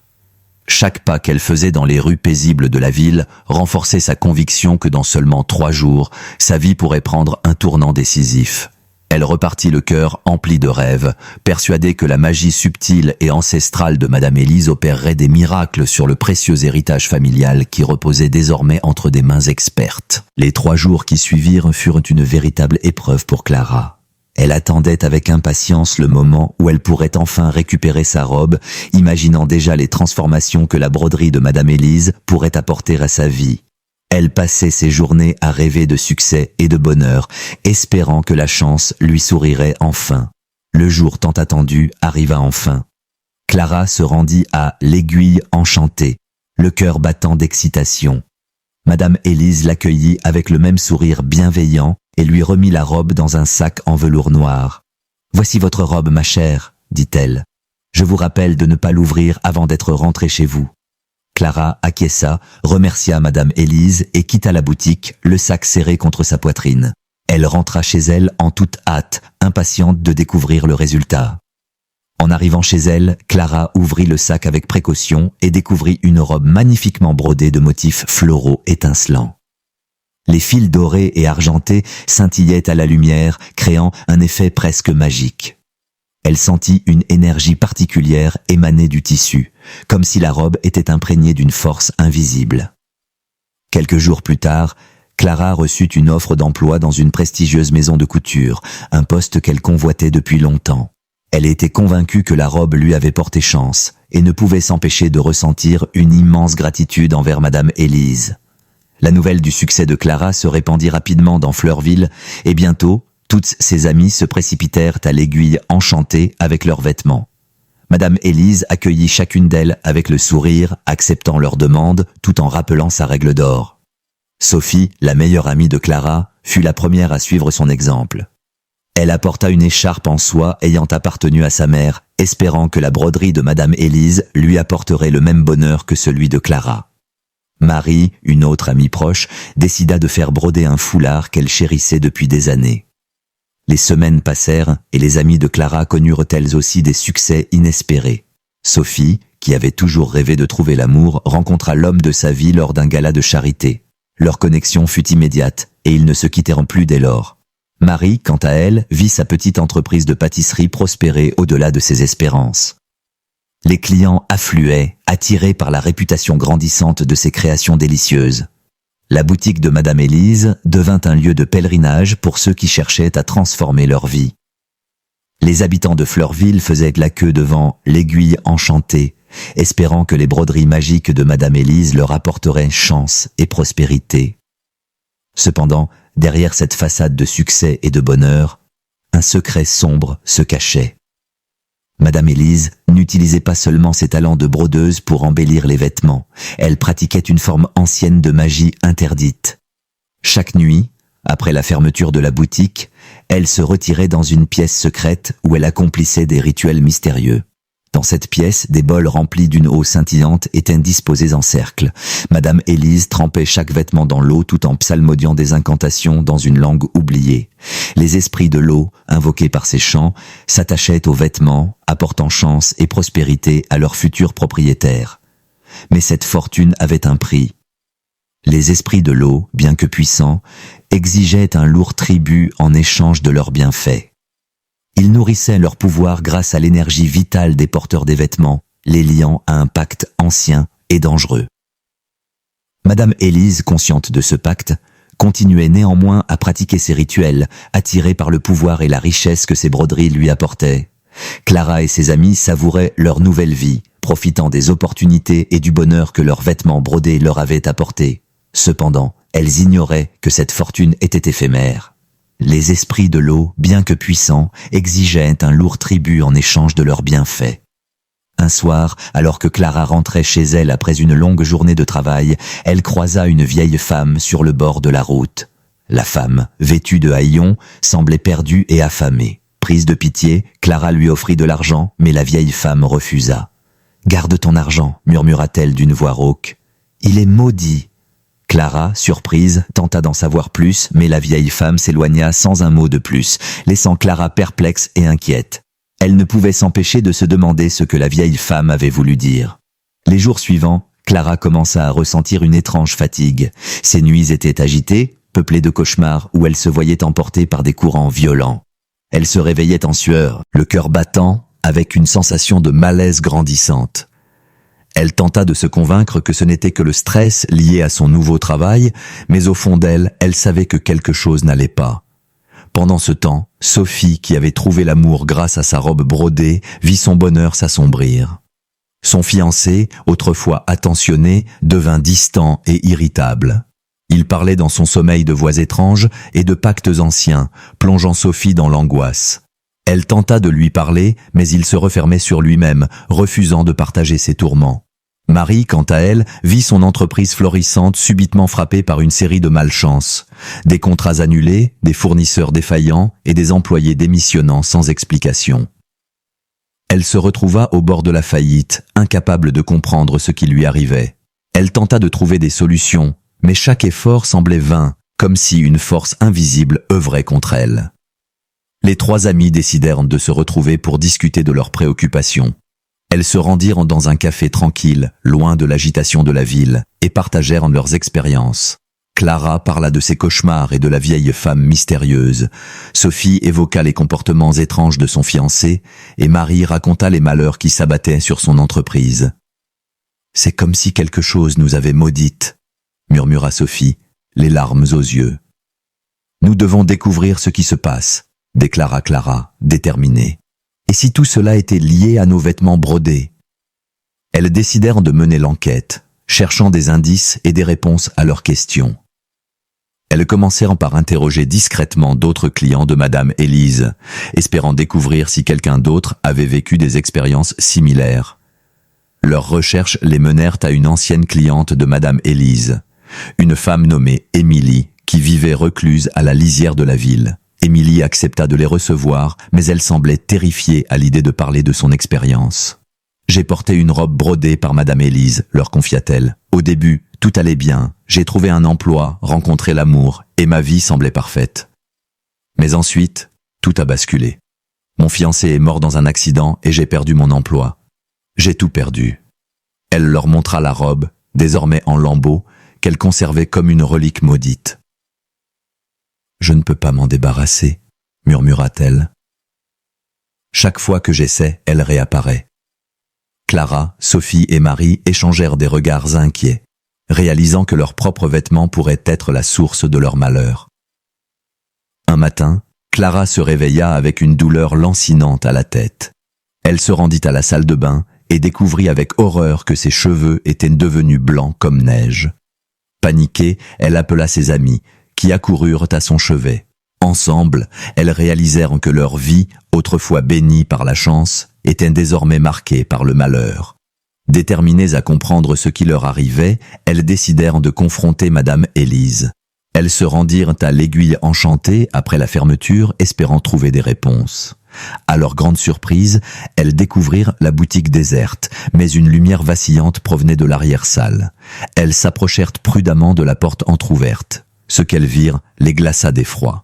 Chaque pas qu'elle faisait dans les rues paisibles de la ville renforçait sa conviction que dans seulement 3 jours, sa vie pourrait prendre un tournant décisif. Elle repartit le cœur empli de rêves, persuadée que la magie subtile et ancestrale de Madame Élise opérerait des miracles sur le précieux héritage familial qui reposait désormais entre des mains expertes. Les 3 jours qui suivirent furent une véritable épreuve pour Clara. Elle attendait avec impatience le moment où elle pourrait enfin récupérer sa robe, imaginant déjà les transformations que la broderie de Madame Élise pourrait apporter à sa vie. Elle passait ses journées à rêver de succès et de bonheur, espérant que la chance lui sourirait enfin. Le jour tant attendu arriva enfin. Clara se rendit à l'Aiguille enchantée, le cœur battant d'excitation. Madame Élise l'accueillit avec le même sourire bienveillant et lui remit la robe dans un sac en velours noir. « Voici votre robe, ma chère, » dit-elle. « Je vous rappelle de ne pas l'ouvrir avant d'être rentrée chez vous. » Clara acquiesça, remercia Madame Élise et quitta la boutique, le sac serré contre sa poitrine. Elle rentra chez elle en toute hâte, impatiente de découvrir le résultat. En arrivant chez elle, Clara ouvrit le sac avec précaution et découvrit une robe magnifiquement brodée de motifs floraux étincelants. Les fils dorés et argentés scintillaient à la lumière, créant un effet presque magique. Elle sentit une énergie particulière émaner du tissu, comme si la robe était imprégnée d'une force invisible. Quelques jours plus tard, Clara reçut une offre d'emploi dans une prestigieuse maison de couture, un poste qu'elle convoitait depuis longtemps. Elle était convaincue que la robe lui avait porté chance et ne pouvait s'empêcher de ressentir une immense gratitude envers Madame Élise. La nouvelle du succès de Clara se répandit rapidement dans Fleurville et bientôt, toutes ses amies se précipitèrent à l'Aiguille enchantée avec leurs vêtements. Madame Élise accueillit chacune d'elles avec le sourire, acceptant leurs demandes tout en rappelant sa règle d'or. Sophie, la meilleure amie de Clara, fut la première à suivre son exemple. Elle apporta une écharpe en soie ayant appartenu à sa mère, espérant que la broderie de Madame Élise lui apporterait le même bonheur que celui de Clara. Marie, une autre amie proche, décida de faire broder un foulard qu'elle chérissait depuis des années. Les semaines passèrent et les amies de Clara connurent elles aussi des succès inespérés. Sophie, qui avait toujours rêvé de trouver l'amour, rencontra l'homme de sa vie lors d'un gala de charité. Leur connexion fut immédiate et ils ne se quittèrent plus dès lors. Marie, quant à elle, vit sa petite entreprise de pâtisserie prospérer au-delà de ses espérances. Les clients affluaient, attirés par la réputation grandissante de ses créations délicieuses. La boutique de Madame Élise devint un lieu de pèlerinage pour ceux qui cherchaient à transformer leur vie. Les habitants de Fleurville faisaient la queue devant l'Aiguille enchantée, espérant que les broderies magiques de Madame Élise leur apporteraient chance et prospérité. Cependant, derrière cette façade de succès et de bonheur, un secret sombre se cachait. Madame Élise n'utilisait pas seulement ses talents de brodeuse pour embellir les vêtements, elle pratiquait une forme ancienne de magie interdite. Chaque nuit, après la fermeture de la boutique, elle se retirait dans une pièce secrète où elle accomplissait des rituels mystérieux. Dans cette pièce, des bols remplis d'une eau scintillante étaient disposés en cercle. Madame Élise trempait chaque vêtement dans l'eau tout en psalmodiant des incantations dans une langue oubliée. Les esprits de l'eau, invoqués par ces chants, s'attachaient aux vêtements, apportant chance et prospérité à leurs futurs propriétaires. Mais cette fortune avait un prix. Les esprits de l'eau, bien que puissants, exigeaient un lourd tribut en échange de leurs bienfaits. Ils nourrissaient leur pouvoir grâce à l'énergie vitale des porteurs des vêtements, les liant à un pacte ancien et dangereux. Madame Élise, consciente de ce pacte, continuait néanmoins à pratiquer ses rituels, attirée par le pouvoir et la richesse que ses broderies lui apportaient. Clara et ses amis savouraient leur nouvelle vie, profitant des opportunités et du bonheur que leurs vêtements brodés leur avaient apporté. Cependant, elles ignoraient que cette fortune était éphémère. Les esprits de l'eau, bien que puissants, exigeaient un lourd tribut en échange de leurs bienfaits. Un soir, alors que Clara rentrait chez elle après une longue journée de travail, elle croisa une vieille femme sur le bord de la route. La femme, vêtue de haillons, semblait perdue et affamée. Prise de pitié, Clara lui offrit de l'argent, mais la vieille femme refusa. « Garde ton argent, murmura-t-elle d'une voix rauque. Il est maudit. » Clara, surprise, tenta d'en savoir plus, mais la vieille femme s'éloigna sans un mot de plus, laissant Clara perplexe et inquiète. Elle ne pouvait s'empêcher de se demander ce que la vieille femme avait voulu dire. Les jours suivants, Clara commença à ressentir une étrange fatigue. Ses nuits étaient agitées, peuplées de cauchemars où elle se voyait emportée par des courants violents. Elle se réveillait en sueur, le cœur battant, avec une sensation de malaise grandissante. Elle tenta de se convaincre que ce n'était que le stress lié à son nouveau travail, mais au fond d'elle, elle savait que quelque chose n'allait pas. Pendant ce temps, Sophie, qui avait trouvé l'amour grâce à sa robe brodée, vit son bonheur s'assombrir. Son fiancé, autrefois attentionné, devint distant et irritable. Il parlait dans son sommeil de voix étranges et de pactes anciens, plongeant Sophie dans l'angoisse. Elle tenta de lui parler, mais il se refermait sur lui-même, refusant de partager ses tourments. Marie, quant à elle, vit son entreprise florissante subitement frappée par une série de malchances. Des contrats annulés, des fournisseurs défaillants et des employés démissionnant sans explication. Elle se retrouva au bord de la faillite, incapable de comprendre ce qui lui arrivait. Elle tenta de trouver des solutions, mais chaque effort semblait vain, comme si une force invisible œuvrait contre elle. Les trois amies décidèrent de se retrouver pour discuter de leurs préoccupations. Elles se rendirent dans un café tranquille, loin de l'agitation de la ville, et partagèrent leurs expériences. Clara parla de ses cauchemars et de la vieille femme mystérieuse. Sophie évoqua les comportements étranges de son fiancé, et Marie raconta les malheurs qui s'abattaient sur son entreprise. « C'est comme si quelque chose nous avait maudites », murmura Sophie, les larmes aux yeux. « Nous devons découvrir ce qui se passe », déclara Clara, déterminée. Et si tout cela était lié à nos vêtements brodés? Elles décidèrent de mener l'enquête, cherchant des indices et des réponses à leurs questions. Elles commencèrent par interroger discrètement d'autres clients de Madame Élise, espérant découvrir si quelqu'un d'autre avait vécu des expériences similaires. Leurs recherches les menèrent à une ancienne cliente de Madame Élise, une femme nommée Émilie, qui vivait recluse à la lisière de la ville. Émilie accepta de les recevoir, mais elle semblait terrifiée à l'idée de parler de son expérience. « J'ai porté une robe brodée par Madame Élise », leur confia-t-elle. « Au début, tout allait bien. J'ai trouvé un emploi, rencontré l'amour, et ma vie semblait parfaite. Mais ensuite, tout a basculé. Mon fiancé est mort dans un accident et j'ai perdu mon emploi. J'ai tout perdu. » Elle leur montra la robe, désormais en lambeaux, qu'elle conservait comme une relique maudite. « Je ne peux pas m'en débarrasser, » murmura-t-elle. Chaque fois que j'essaie, elle réapparaît. Clara, Sophie et Marie échangèrent des regards inquiets, réalisant que leurs propres vêtements pourraient être la source de leur malheur. Un matin, Clara se réveilla avec une douleur lancinante à la tête. Elle se rendit à la salle de bain et découvrit avec horreur que ses cheveux étaient devenus blancs comme neige. Paniquée, elle appela ses amis, qui accoururent à son chevet. Ensemble, elles réalisèrent que leur vie, autrefois bénie par la chance, était désormais marquée par le malheur. Déterminées à comprendre ce qui leur arrivait, elles décidèrent de confronter Madame Élise. Elles se rendirent à l'Aiguille Enchantée après la fermeture, espérant trouver des réponses. À leur grande surprise, elles découvrirent la boutique déserte, mais une lumière vacillante provenait de l'arrière-salle. Elles s'approchèrent prudemment de la porte entr'ouverte. Ce qu'elles virent les glaça d'effroi.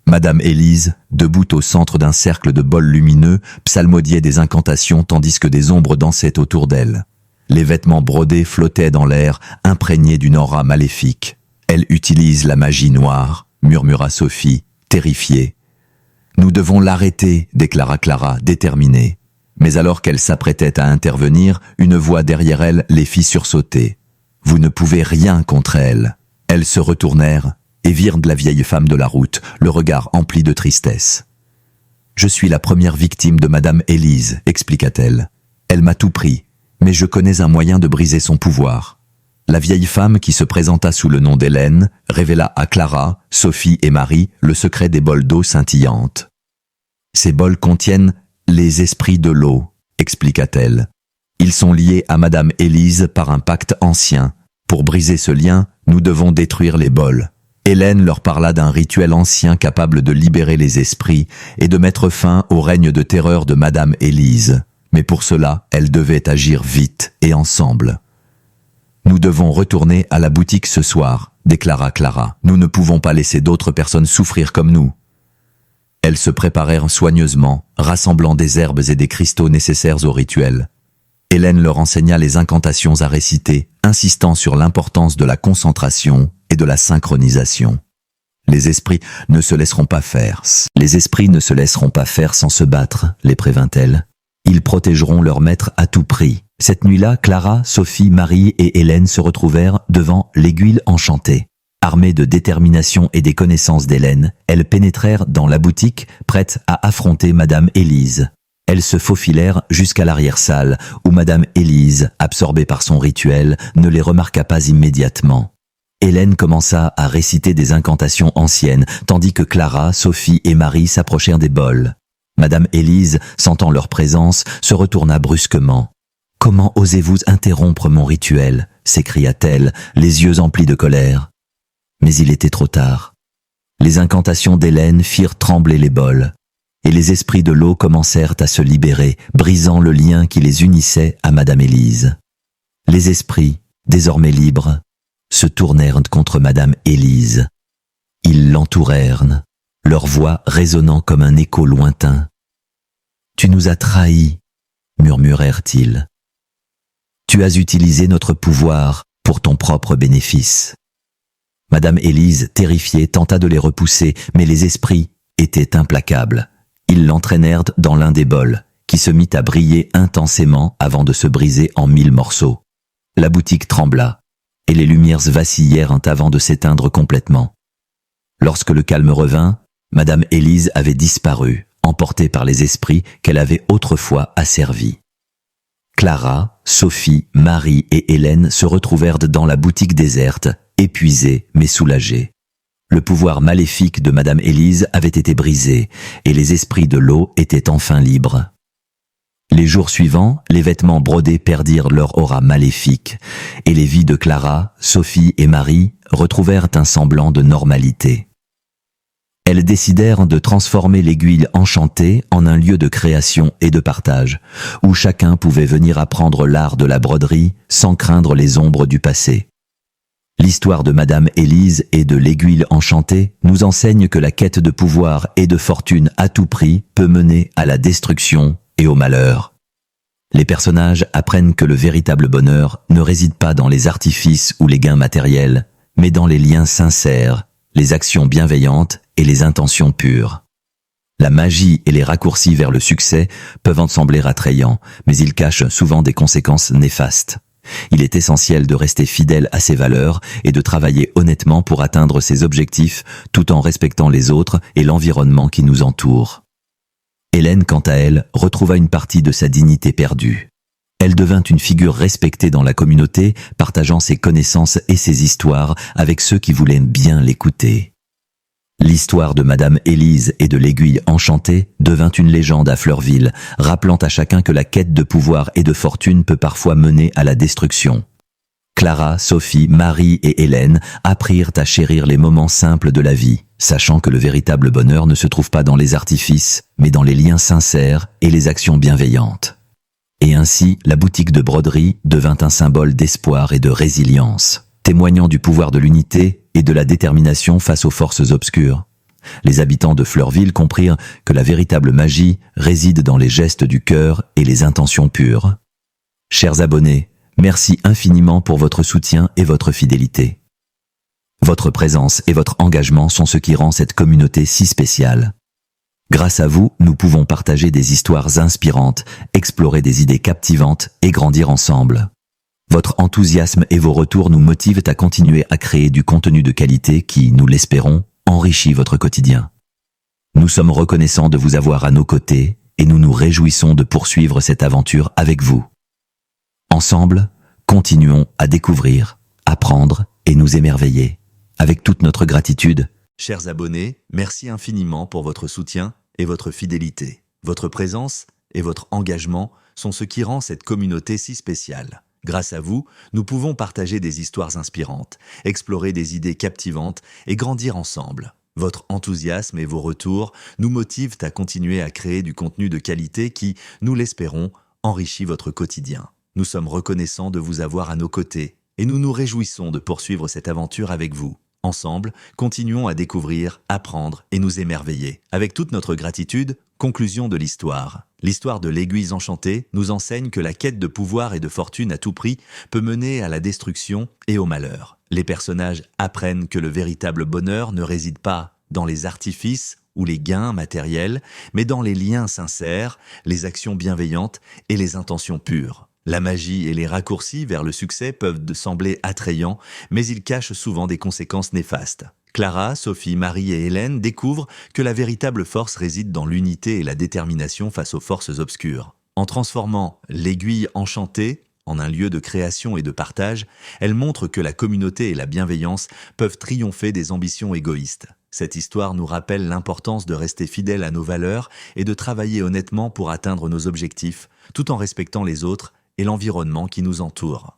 Madame Élise, debout au centre d'un cercle de bols lumineux, psalmodiait des incantations tandis que des ombres dansaient autour d'elle. Les vêtements brodés flottaient dans l'air, imprégnés d'une aura maléfique. « Elle utilise la magie noire », murmura Sophie, terrifiée. « Nous devons l'arrêter », déclara Clara, déterminée. Mais alors qu'elle s'apprêtait à intervenir, une voix derrière elle les fit sursauter. « Vous ne pouvez rien contre elle ». Elles se retournèrent et virent la vieille femme de la route, le regard empli de tristesse. « Je suis la première victime de Madame Élise », expliqua-t-elle. « Elle m'a tout pris, mais je connais un moyen de briser son pouvoir. » La vieille femme, qui se présenta sous le nom d'Hélène, révéla à Clara, Sophie et Marie le secret des bols d'eau scintillantes. « Ces bols contiennent les esprits de l'eau », expliqua-t-elle. « Ils sont liés à Madame Élise par un pacte ancien. Pour briser ce lien, nous devons détruire les bols. » Hélène leur parla d'un rituel ancien capable de libérer les esprits et de mettre fin au règne de terreur de Madame Élise. Mais pour cela, elles devaient agir vite et ensemble. « Nous devons retourner à la boutique ce soir, » déclara Clara. « Nous ne pouvons pas laisser d'autres personnes souffrir comme nous. » Elles se préparèrent soigneusement, rassemblant des herbes et des cristaux nécessaires au rituel. Hélène leur enseigna les incantations à réciter, insistant sur l'importance de la concentration et de la synchronisation. Les esprits ne se laisseront pas faire. Les esprits ne se laisseront pas faire sans se battre, les prévint-elle. Ils protégeront leur maître à tout prix. Cette nuit-là, Clara, Sophie, Marie et Hélène se retrouvèrent devant l'Aiguille Enchantée. Armées de détermination et des connaissances d'Hélène, elles pénétrèrent dans la boutique, prêtes à affronter Madame Élise. Elles se faufilèrent jusqu'à l'arrière-salle, où Madame Élise, absorbée par son rituel, ne les remarqua pas immédiatement. Hélène commença à réciter des incantations anciennes, tandis que Clara, Sophie et Marie s'approchèrent des bols. Madame Élise, sentant leur présence, se retourna brusquement. « Comment osez-vous interrompre mon rituel » s'écria-t-elle, les yeux emplis de colère. Mais il était trop tard. Les incantations d'Hélène firent trembler les bols, et les esprits de l'eau commencèrent à se libérer, brisant le lien qui les unissait à Madame Élise. Les esprits, désormais libres, se tournèrent contre Madame Élise. Ils l'entourèrent, leur voix résonnant comme un écho lointain. « Tu nous as trahis » murmurèrent-ils. « Tu as utilisé notre pouvoir pour ton propre bénéfice. » Madame Élise, terrifiée, tenta de les repousser, mais les esprits étaient implacables. Ils l'entraînèrent dans l'un des bols, qui se mit à briller intensément avant de se briser en 1000 morceaux. La boutique trembla, et les lumières vacillèrent avant de s'éteindre complètement. Lorsque le calme revint, Madame Élise avait disparu, emportée par les esprits qu'elle avait autrefois asservis. Clara, Sophie, Marie et Hélène se retrouvèrent dans la boutique déserte, épuisées mais soulagées. Le pouvoir maléfique de Madame Élise avait été brisé, et les esprits de l'eau étaient enfin libres. Les jours suivants, les vêtements brodés perdirent leur aura maléfique, et les vies de Clara, Sophie et Marie retrouvèrent un semblant de normalité. Elles décidèrent de transformer l'aiguille enchantée en un lieu de création et de partage, où chacun pouvait venir apprendre l'art de la broderie sans craindre les ombres du passé. L'histoire de Madame Élise et de l'aiguille enchantée nous enseigne que la quête de pouvoir et de fortune à tout prix peut mener à la destruction et au malheur. Les personnages apprennent que le véritable bonheur ne réside pas dans les artifices ou les gains matériels, mais dans les liens sincères, les actions bienveillantes et les intentions pures. La magie et les raccourcis vers le succès peuvent en sembler attrayants, mais ils cachent souvent des conséquences néfastes. Il est essentiel de rester fidèle à ses valeurs et de travailler honnêtement pour atteindre ses objectifs tout en respectant les autres et l'environnement qui nous entoure. Hélène, quant à elle, retrouva une partie de sa dignité perdue. Elle devint une figure respectée dans la communauté, partageant ses connaissances et ses histoires avec ceux qui voulaient bien l'écouter. L'histoire de Madame Élise et de l'aiguille enchantée devint une légende à Fleurville, rappelant à chacun que la quête de pouvoir et de fortune peut parfois mener à la destruction. Clara, Sophie, Marie et Hélène apprirent à chérir les moments simples de la vie, sachant que le véritable bonheur ne se trouve pas dans les artifices, mais dans les liens sincères et les actions bienveillantes. Et ainsi, la boutique de broderie devint un symbole d'espoir et de résilience, témoignant du pouvoir de l'unité et de la détermination face aux forces obscures. Les habitants de Fleurville comprirent que la véritable magie réside dans les gestes du cœur et les intentions pures. Chers abonnés, merci infiniment pour votre soutien et votre fidélité. Votre présence et votre engagement sont ce qui rend cette communauté si spéciale. Grâce à vous, nous pouvons partager des histoires inspirantes, explorer des idées captivantes et grandir ensemble. Votre enthousiasme et vos retours nous motivent à continuer à créer du contenu de qualité qui, nous l'espérons, enrichit votre quotidien. Nous sommes reconnaissants de vous avoir à nos côtés et nous nous réjouissons de poursuivre cette aventure avec vous. Ensemble, continuons à découvrir, apprendre et nous émerveiller. Avec toute notre gratitude, chers abonnés, merci infiniment pour votre soutien et votre fidélité. Votre présence et votre engagement sont ce qui rend cette communauté si spéciale. Grâce à vous, nous pouvons partager des histoires inspirantes, explorer des idées captivantes et grandir ensemble. Votre enthousiasme et vos retours nous motivent à continuer à créer du contenu de qualité qui, nous l'espérons, enrichit votre quotidien. Nous sommes reconnaissants de vous avoir à nos côtés et nous nous réjouissons de poursuivre cette aventure avec vous. Ensemble, continuons à découvrir, apprendre et nous émerveiller. Avec toute notre gratitude, conclusion de l'histoire. L'histoire de l'aiguille enchantée nous enseigne que la quête de pouvoir et de fortune à tout prix peut mener à la destruction et au malheur. Les personnages apprennent que le véritable bonheur ne réside pas dans les artifices ou les gains matériels, mais dans les liens sincères, les actions bienveillantes et les intentions pures. La magie et les raccourcis vers le succès peuvent sembler attrayants, mais ils cachent souvent des conséquences néfastes. Clara, Sophie, Marie et Hélène découvrent que la véritable force réside dans l'unité et la détermination face aux forces obscures. En transformant l'aiguille enchantée En un lieu de création et de partage, elle montre que la communauté et la bienveillance peuvent triompher des ambitions égoïstes. Cette histoire nous rappelle l'importance de rester fidèle à nos valeurs et de travailler honnêtement pour atteindre nos objectifs, tout en respectant les autres et l'environnement qui nous entoure.